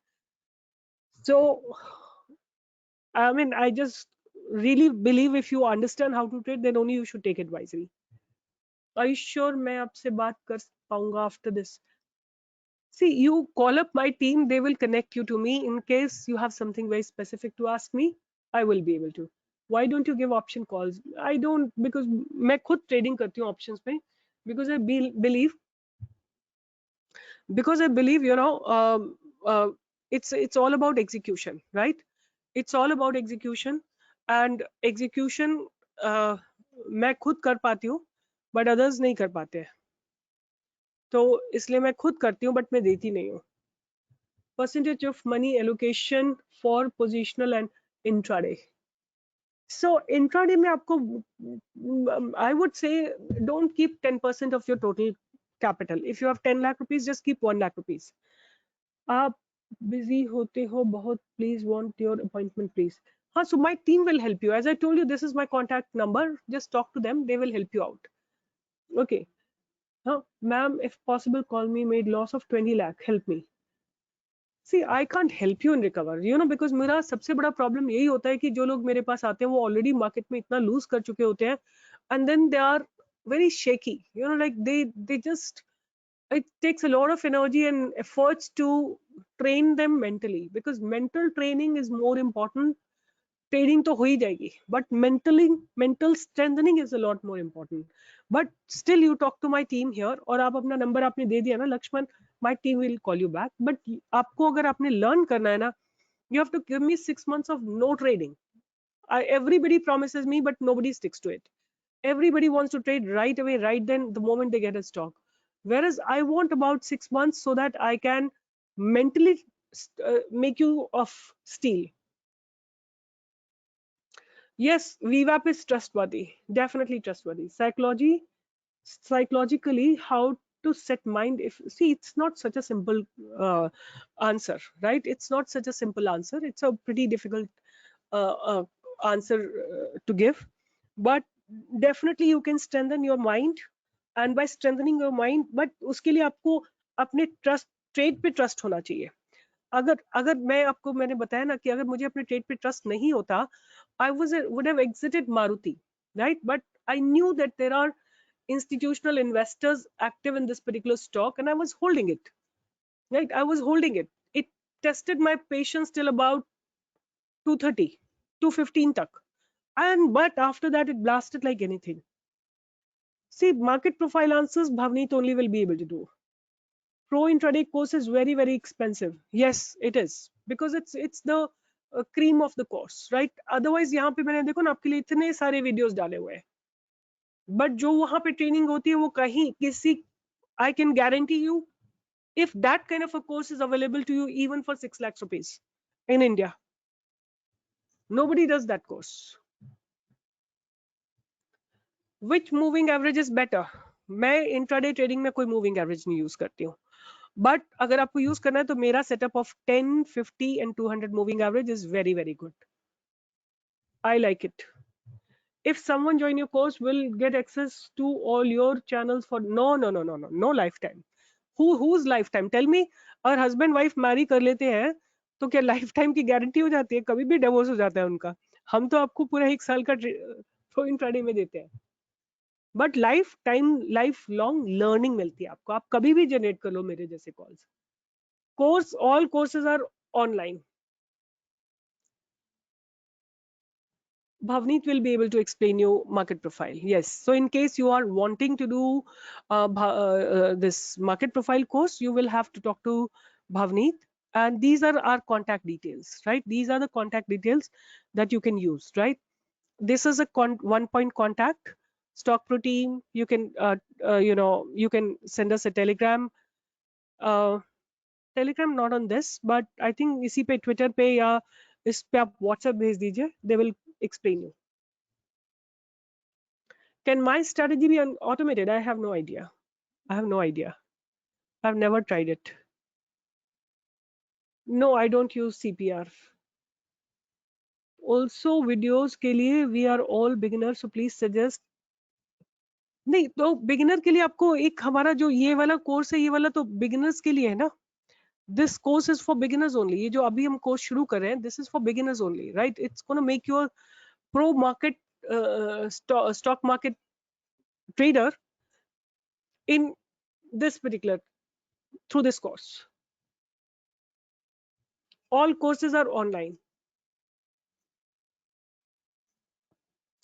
So I mean, I just really believe if you understand how to trade, then only you should take advisory. Are you sure मैं आपसे बात कर पाऊंगा after this? See, you call up my team, they will connect you to me. In case you have something very specific to ask me, I will be able to. Why don't you give option calls? I don't, because मैं खुद trading करती हूँ options पे, because I believe, you know, it's all about execution, right? It's all about execution, and execution मैं खुद कर पाती हूँ but others नहीं कर पाते हैं, तो इसलिए मैं खुद करती हूँ but मैं देती नहीं हूँ. Percentage of money allocation for positional and intraday. So intraday में आपको, I would say don't keep 10% of your total capital. If you have 10 lakh rupees, just keep 1 lakh rupees. आप busy होते हो बहुत, please want your appointment please. हाँ, so my team will help you. As I told you, this is my contact number. Just talk to them. They will help you out. Okay. हाँ, ma'am, if possible, call me. Made loss of 20 lakh. Help me. See, I can't help you in recover. You know, because मेरा सबसे बड़ा problem यही होता है कि जो लोग मेरे पास आते हैं वो already market में इतना lose कर चुके होते हैं, and then they are very shaky. You know, like they just, it takes a lot of energy and efforts to train them mentally, because mental training is more important. Training तो हो ही जाएगी, but mental strengthening is a lot more important. But still you talk to my team here, और आप अपना number आपने दे दिया ना Lakshman, my team will call you back. But आपको अगर आपने learn करना है ना, you have to give me 6 months of no trading. Everybody promises me but nobody sticks to it. Everybody wants to trade right away, right then, the moment they get a stock, whereas I want about 6 months so that I can mentally make you of steel. Yes, VWAP is trustworthy, definitely trustworthy. Psychologically, how to set mind, if see, it's not such a simple answer, right? It's not such a simple answer. It's a pretty difficult answer to give, but definitely you can strengthen your mind, and by strengthening your mind, but उसके लिए आपको अपने trade पे trust होना चाहिए. अगर अगर मैं आपको, मैंने बताया ना कि अगर मुझे अपने ट्रेड पे ट्रस्ट नहीं होता, I would have exited Maruti, right? But I knew that there are institutional investors active in this particular stock, and I was holding it, right? I was holding it. It tested my patience till about 230, 215 tak. And but after that, it blasted like anything. See, market profile answers, Bhavneet only will be able to do. Pro intraday course is very, very expensive. Yes, it is, because it's the cream of the course, right? Otherwise, यहाँ पे मैंने देखो ना आपके लिए इतने सारे videos डाले हुए हैं, but जो वहाँ पे training होती है वो कहीं किसी, I can guarantee you, if that kind of a course is available to you even for 6 lakhs rupees in India, nobody does that course. Which moving average is better? मैं intraday trading में कोई moving average नहीं use करती हूँ. But अगर आपको use करना है तो मेरा setup of 10, 50 and 200 moving average is very, very good. I like it. If someone join your course, will get access to all your channels for no lifetime. Whose lifetime? Tell me. अगर husband wife marry कर लेते हैं तो क्या life time की guarantee हो जाती है? कभी भी डिवोर्स हो जाता है उनका। हम तो आपको पूरा 1 साल का थ्रो इंट्राडे में देते हैं। But life time, life long learning मिलती है आपको। आप कभी भी जनरेट कर लो मेरे जैसे calls. Course, all courses are online. Bhavneet will be able to explain you market profile. Yes. So in case you are wanting to do this market profile course, you will have to talk to Bhavneet. And these are our contact details, right? These are the contact details that you can use, right? This is a one point contact. Stock Pro team. You can, you can send us a telegram. Uh, Telegram not on this, but I think इसी पे Twitter पे या इस पे आप WhatsApp भेज दीजिए. They will explain you. Can my strategy be automated? I have no idea. I have no idea. I've never tried it. No, I don't use CPR. Also, videos के लिए we are all beginners, so please suggest. नहीं तो beginner के लिए आपको एक हमारा जो ये वाला कोर्स है, ये वाला तो बिगिनर्स के लिए है ना. This course is for beginners only. ये जो अभी हम कोर्स शुरू कर रहे हैं, this is for beginners only, right? It's gonna make you a pro market stock market trader in this particular through this course. All courses are online.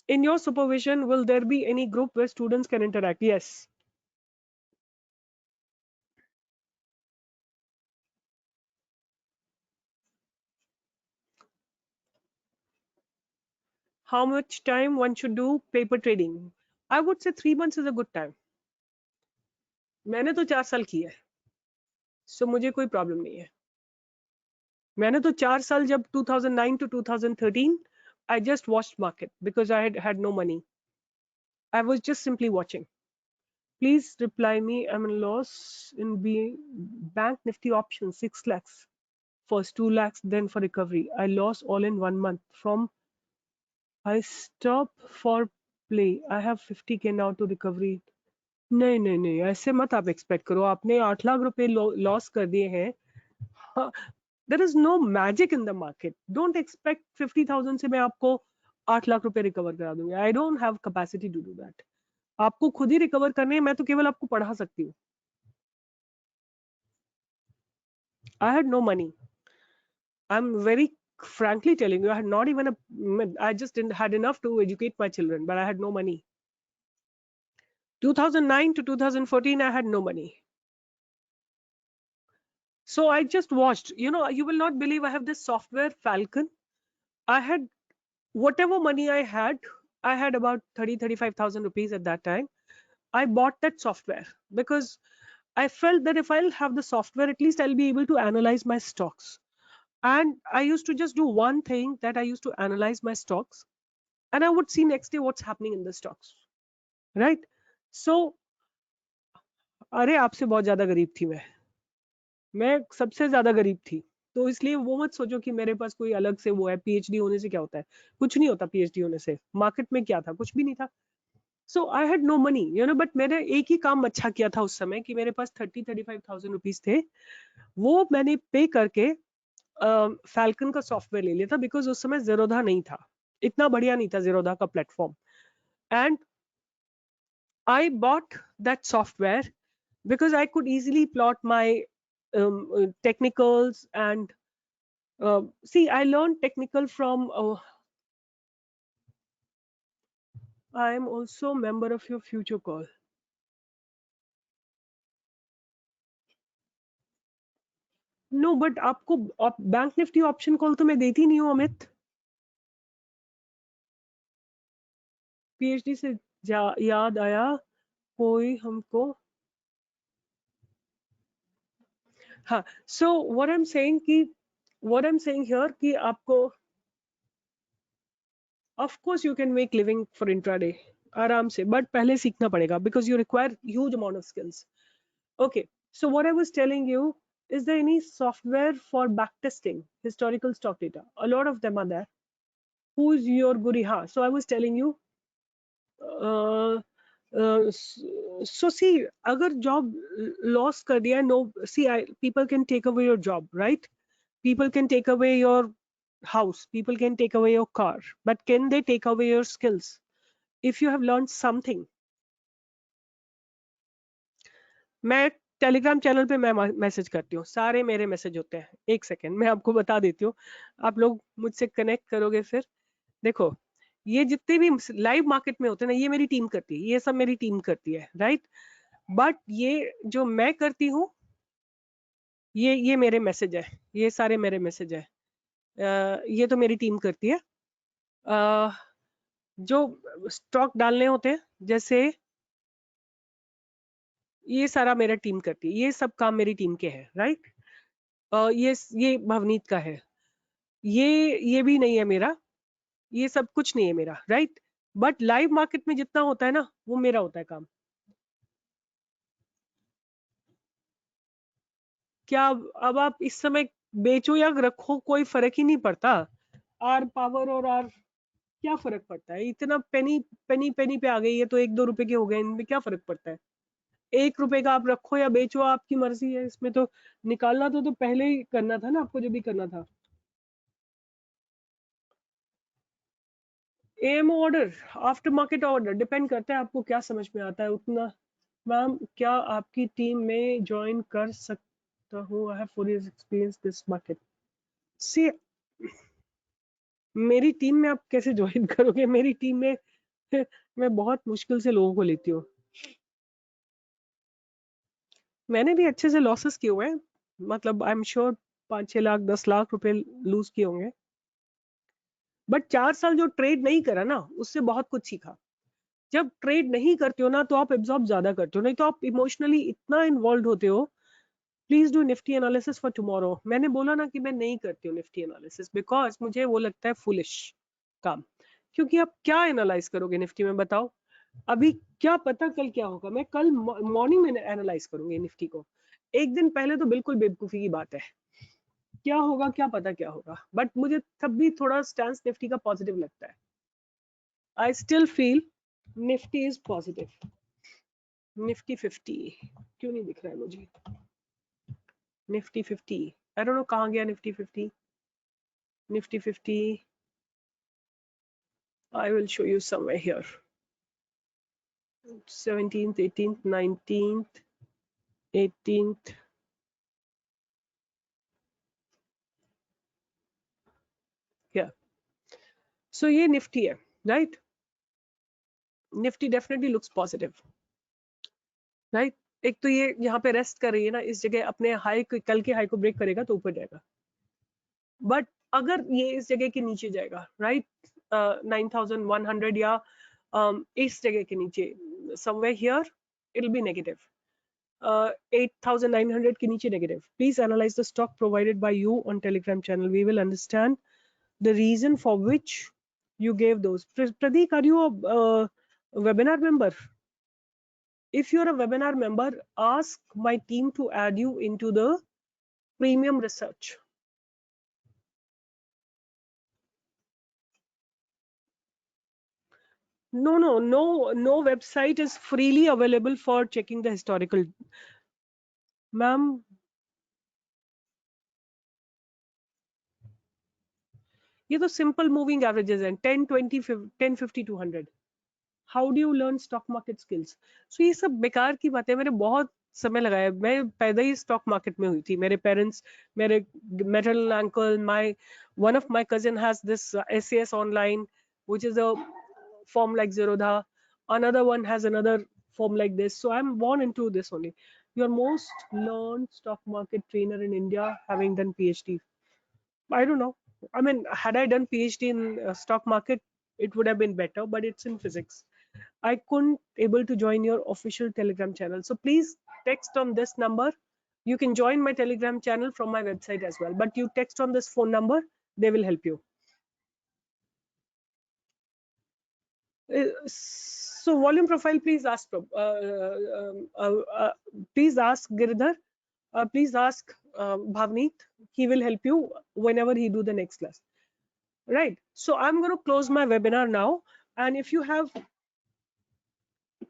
In your supervision, will there be any group where students can interact? Yes. How much time one should do paper trading? I would say 3 months is a good time. मैंने तो 4 साल की है, so मुझे कोई problem नहीं है. मैंने तो 4 साल, जब 2009 to 2013, I just watched market because I had no money. I was just simply watching. Please reply me. I'm in loss in Bank Nifty options 6 lakhs. First 2 lakhs, then for recovery. I lost all in 1 month. From I stop for play. I have 50K now to recovery. नहीं नहीं नहीं, ऐसे मत आप expect करो. आपने 8 लाख रुपए loss कर दिए हैं. There is no magic in the market. Don't expect 50,000 से मैं आपको 8 लाख रुपए रिकवर करा दूंगी. I don't have capacity to do that. आपको खुद ही रिकवर करने हैं. मैं तो केवल आपको पढ़ा सकती हूँ. I had no money. I am very frankly telling you, I had not even I just didn't had enough to educate my children, but I had no money. 2009 to 2014, I had no money. So I just watched. You will not believe, I have this software Falcon. I had whatever money I had about 35,000 rupees at that time. I bought that software because I felt that if I'll have the software, at least I'll be able to analyze my stocks. And I used to just do one thing, that I used to analyze my stocks, and I would see next day what's happening in the stocks. Right? So, अरे आपसे बहुत ज्यादा गरीब थी मैं सबसे ज्यादा गरीब थी. तो इसलिए वो मत सोचो कि मेरे पास कोई अलग से वो है. पीएचडी होने से क्या होता है? कुछ नहीं होता पीएचडी होने से. मार्केट में क्या था? कुछ भी नहीं था. So I had no money, but मैंने एक ही काम अच्छा किया था उस समय, कि मेरे पास 35,000 रुपीज थे. वो मैंने पे करके फैल्कन का सॉफ्टवेयर ले लिया था, बिकॉज उस समय जेरोधा नहीं था. इतना बढ़िया नहीं था जेरोधा का platform. And I bought that software because I could easily plot my technicals. And see, I learned technical from I am also a member of your future call. No, but आपको बैंक निफ्टी ऑप्शन कॉल तो मैं देती नहीं हूँ Amit. PhD से याद आया, कोई हमको. हाँ. So what I'm saying here कि आपको, of course you can make living for intraday आराम से, but पहले सीखना पड़ेगा because you require huge amount of skills. Okay. So what I was telling you, is there any software for backtesting historical stock data? A lot of them are there. Who's your guru? Ha. So I was telling you, uh, so see, agar job loss कर दिया, no, see, people can take away your job, right? People can take away your house, people can take away your car, but can they take away your skills? If you have learned something, मैं Telegram channel पे मैं message करती हूँ, सारे मेरे message होते हैं। एक सेकेंड मैं आपको बता देती हूँ, आप लोग मुझसे कनेक्ट करोगे फिर। देखो, ये जितने भी लाइव मार्केट में होते हैं ना, ये मेरी टीम करती है, ये सब मेरी टीम करती है, राइट। बट ये जो मैं करती हूँ, ये मेरे मैसेज है, ये सारे मेरे मैसेज है, ये तो मेरी टीम करती है। जो स्टॉक डालने होते हैं, जैसे ये सारा मेरा टीम करती है, ये सब काम मेरी टीम के है, राइट। ये भवनीत का है, ये भी नहीं है मेरा, ये सब कुछ नहीं है मेरा, राइट। बट लाइव मार्केट में जितना होता है ना, वो मेरा होता है काम। क्या अब आप इस समय बेचो या रखो, कोई फर्क ही नहीं पड़ता। आर पावर और आर क्या फर्क पड़ता है, इतना पेनी पेनी पेनी पे आ गई है, तो 1-2 रुपए के हो गए, इनमें क्या फर्क पड़ता है। 1 रुपए का आप रखो या बेचो, आपकी मर्जी है, इसमें तो निकालना तो पहले ही करना था ना आपको, जो भी करना था। M order, after market order depend करता है आपको क्या समझ में आता है उतना। मैम क्या आपकी टीम में ज्वाइन कर सकता हूँ? I have 4 years experience this market. See, मेरी टीम में आप कैसे ज्वाइन करोगे? मेरी टीम में मैं बहुत मुश्किल से लोगों को लेती हूँ। मैंने भी अच्छे से लॉसेस किए हुए हैं, मतलब I am sure 5-6 lakh 10 lakh रुपए लूज किए होंगे। बट 4 साल जो ट्रेड नहीं करा ना, उससे बहुत कुछ सीखा। जब ट्रेड नहीं करते हो ना, तो आप एब्जॉर्ब ज्यादा करते हो, नहीं तो आप इमोशनली इतना इन्वॉल्व होते हो। Please do Nifty analysis for tomorrow. मैंने बोला ना कि मैं नहीं करती हूँ निफ्टी एनालिसिस, बिकॉज मुझे वो लगता है फुलिश काम। क्योंकि आप क्या एनालाइज करोगे निफ्टी में, बताओ। अभी क्या पता कल क्या होगा। मैं कल मॉर्निंग में एनालाइज करूंगी निफ्टी को, एक दिन पहले तो बिल्कुल बेवकूफी की बात है। क्या होगा क्या पता क्या होगा, बट मुझे तब भी थोड़ा स्टैंस निफ्टी का पॉजिटिव लगता है। I still feel Nifty is positive. Nifty 50 क्यों नहीं दिख रहा है मुझे? निफ्टी 50, आई डोंट नो कहाँ गया Nifty 50। Nifty 50, I will show you somewhere here. 17th, 18th, 19th, 18th. Yeah. So ये निफ्टी है, right. Nifty definitely looks positive, right. एक तो ये यहाँ पे रेस्ट कर रही है ना, इस जगह अपने हाई, कल के हाई को ब्रेक करेगा तो ऊपर जाएगा। बट अगर ये इस जगह के नीचे जाएगा, राइट, 9100 या इस जगह के नीचे, somewhere here, it will be negative. 8,900 के नीचे negative. Please analyze the stock provided by you on Telegram channel. We will understand the reason for which you gave those. Pradeep, are you a webinar member? If you're a webinar member, ask my team to add you into the premium research. No website is freely available for checking the historical. Ma'am, ये तो simple moving averages हैं, 10, 20, 10, 50, 200. How do you learn stock market skills? So ये सब बेकार की बातें। मैंने बहुत समय लगाया, मैं पैदा ही स्टॉक मार्केट में हुई थी। मेरे पेरेंट्स, मेरे maternal uncle, my one of my cousin has this SAS online, which is a form like Zerodha. Another one has another form like this. So I'm born into this only. Your most learned stock market trainer in India, having done PhD. I don't know. I mean, had I done PhD in stock market, it would have been better, but it's in physics. I couldn't able to join your official Telegram channel. So please text on this number. You can join my Telegram channel from my website as well. But you text on this phone number, they will help you. So volume profile, please ask Girdhar. Please ask Bhavneet. He will help you whenever he do the next class. Right. So I'm going to close my webinar now. And if you have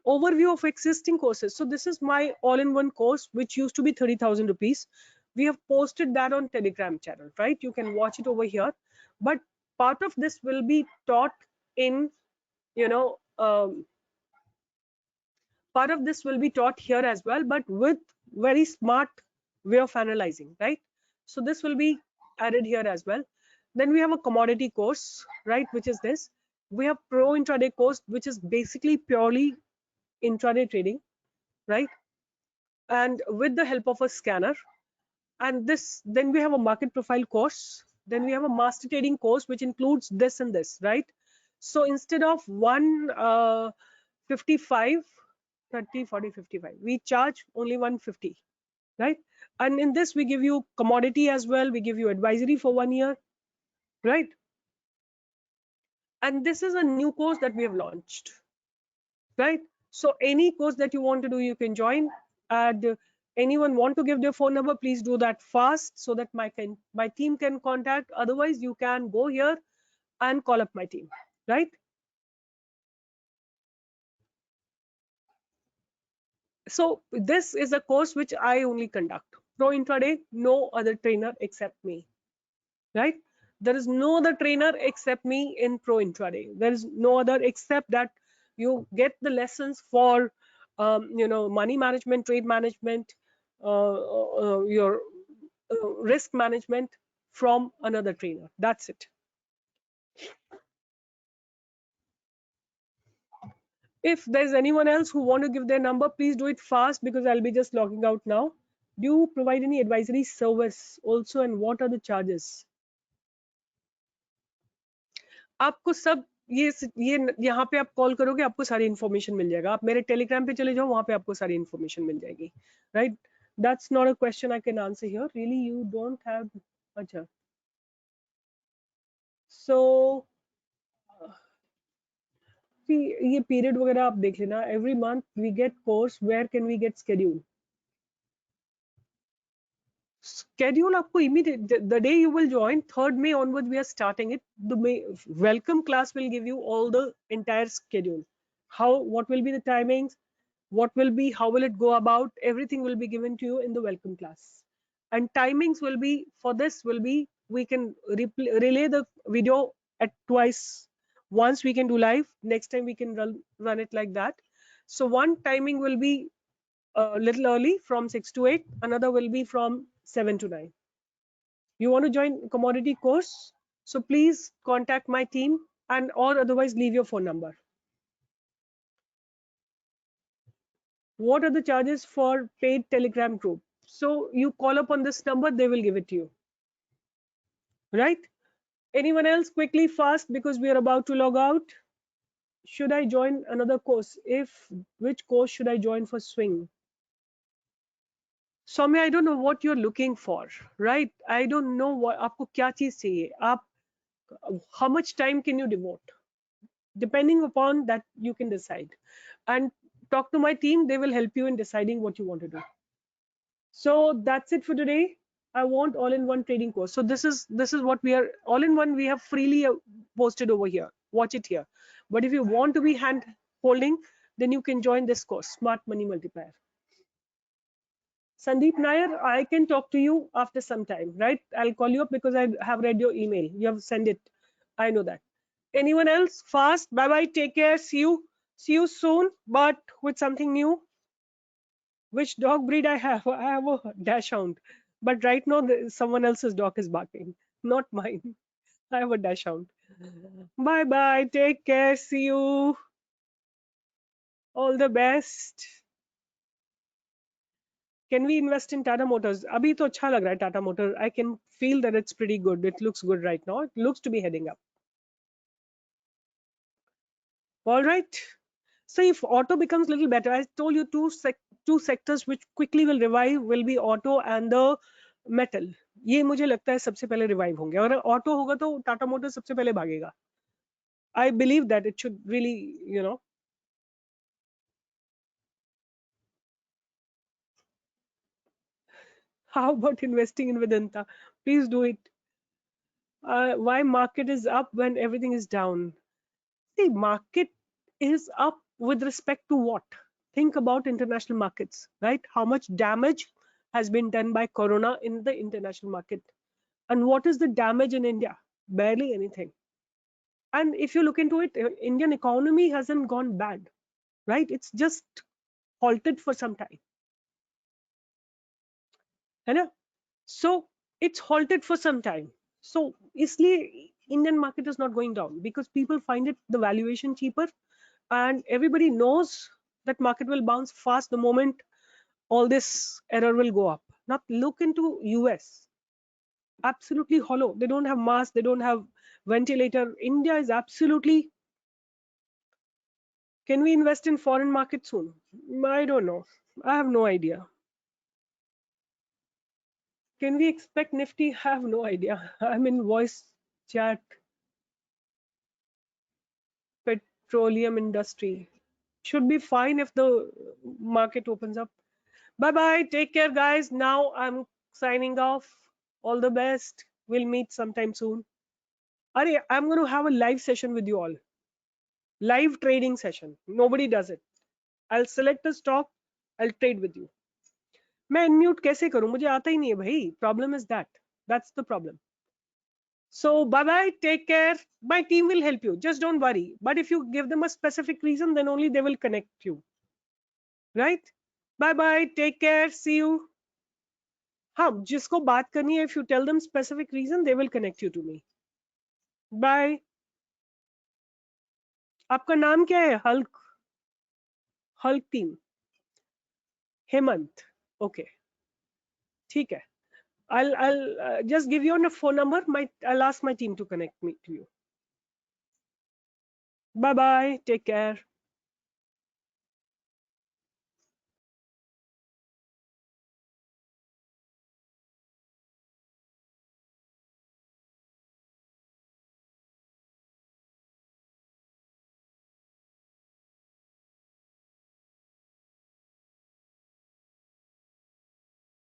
overview of existing courses. So this is my all-in-one course, which used to be 30,000 rupees. We have posted that on Telegram channel, right? You can watch it over here, but part of this will be taught in, you know, part of this will be taught here as well, but with very smart way of analyzing, right? So this will be added here as well. Then we have a commodity course, right, which is this. We have pro intraday course, which is basically purely intraday trading, right? And with the help of a scanner. And this, then we have a market profile course. Then we have a master trading course, which includes this and this, right? So instead of 155, 30, 40, 55, we charge only 150, right? And in this, we give you commodity as well. We give you advisory for 1 year, right? And this is a new course that we have launched, right? So any course that you want to do, you can join. And anyone want to give their phone number, please do that fast so that my team can contact. Otherwise, you can go here and call up my team, right? So this is a course which I only conduct. Pro intraday, no other trainer except me, right? There is no other trainer except me in pro intraday. There is no other except that you get the lessons for money management, trade management, your risk management from another trainer. That's it. If there's anyone else who want to give their number, please do it fast because I'll be just logging out now. Do you provide any advisory service also, and what are the charges? आपको सब ये यहाँ पे आप call करोगे, आपको सारी information मिल जाएगा. आप मेरे टेलीग्राम पे चले जाओ, वहां पे आपको सारी इन्फॉर्मेशन मिल जाएगी, right? That's not a question I can answer here. Really you don't have. अच्छा, सो ये पीरियड वगैरह आप देख लेना. Every month we get course. Where can we get schedule? Schedule आपको immediate the day you will join. 3rd May onwards we are starting it. The May welcome class will give you all the entire schedule. What will be the timings, what will be, how will it go about, everything will be given to you in the welcome class. And timings will be, for this will be, we can relay the video at twice. Once we can do live, next time we can run it like that. So one timing will be a little early from 6 to 8, another will be from 7 to 9. You want to join commodity course, so please contact my team, and or otherwise leave your phone number. What are the charges for paid Telegram group? So you call up on this number, they will give it to you, right? Anyone else? Quickly, fast, because we are about to log out. Should I join another course? If, which course should I join for swing? Soumya, I don't know what you're looking for, right? I don't know what आपको क्या चीज चाहिए. आप how much time can you devote? Depending upon that, you can decide. And talk to my team. They will help you in deciding what you want to do. So that's it for today. I want all-in-one trading course. So this is what we are all-in-one. We have freely posted over here. Watch it here. But if you want to be hand holding, then you can join this course, Smart Money Multiplier. Sandeep Nair, I can talk to you after some time, right? I'll call you up because I have read your email. You have sent it. I know that. Anyone else? Fast. Bye bye. Take care. See you. See you soon. But with something new. Which dog breed I have? I have a dachshund. But right now, someone else's dog is barking, not mine. I have a dachshund. Bye bye. Take care. See you. All the best. Can we invest in Tata Motors? अभी तो अच्छा लग रहा है Tata Motor. I can feel that it's pretty good. It looks good right now. It looks to be heading up. All right. So if auto becomes a little better, I told you two sectors which quickly will revive will be auto and the metal. ये मुझे लगता है सबसे पहले revive होंगे. अगर auto होगा तो Tata Motors सबसे पहले भागेगा. I believe that it should really, How about investing in Vedanta? Please do it. Why market is up when everything is down? See, market is up with respect to what? Think about international markets, right? How much damage has been done by corona in the international market. And what is the damage in India? Barely anything. And if you look into it, Indian economy hasn't gone bad, right? It's just halted for some time. है ना? So it's halted for some time. So इसलिए Indian market is not going down because people find it the valuation cheaper, and everybody knows that market will bounce fast the moment all this error will go up. Now look into US. Absolutely hollow. They don't have mask. They don't have ventilator. India is absolutely. Can we invest in foreign market soon? I don't know. I have no idea. Can we expect Nifty? I have no idea. I'm in voice chat. Petroleum industry should be fine if the market opens up. Bye bye. Take care, guys. Now I'm signing off. All the best. We'll meet sometime soon. Are I'm going to have a live session with you all. Live trading session. Nobody does it. I'll select a stock. I'll trade with you. मैं unmute कैसे करूं? मुझे आता ही नहीं है भाई. Problem is that. That's the problem. So bye bye. Take care. My team will help you. Just don't worry. But if you give them a specific reason, then only they will connect you. Right? Bye bye. Take care. See you. हाँ, जिसको बात करनी है, if you tell them specific reason, they will connect you to me. Bye. आपका नाम क्या है? Hulk team. Hemant. Okay. ठीक है. I'll just give you a phone number. I'll ask my team to connect me to you. Bye bye. Take care.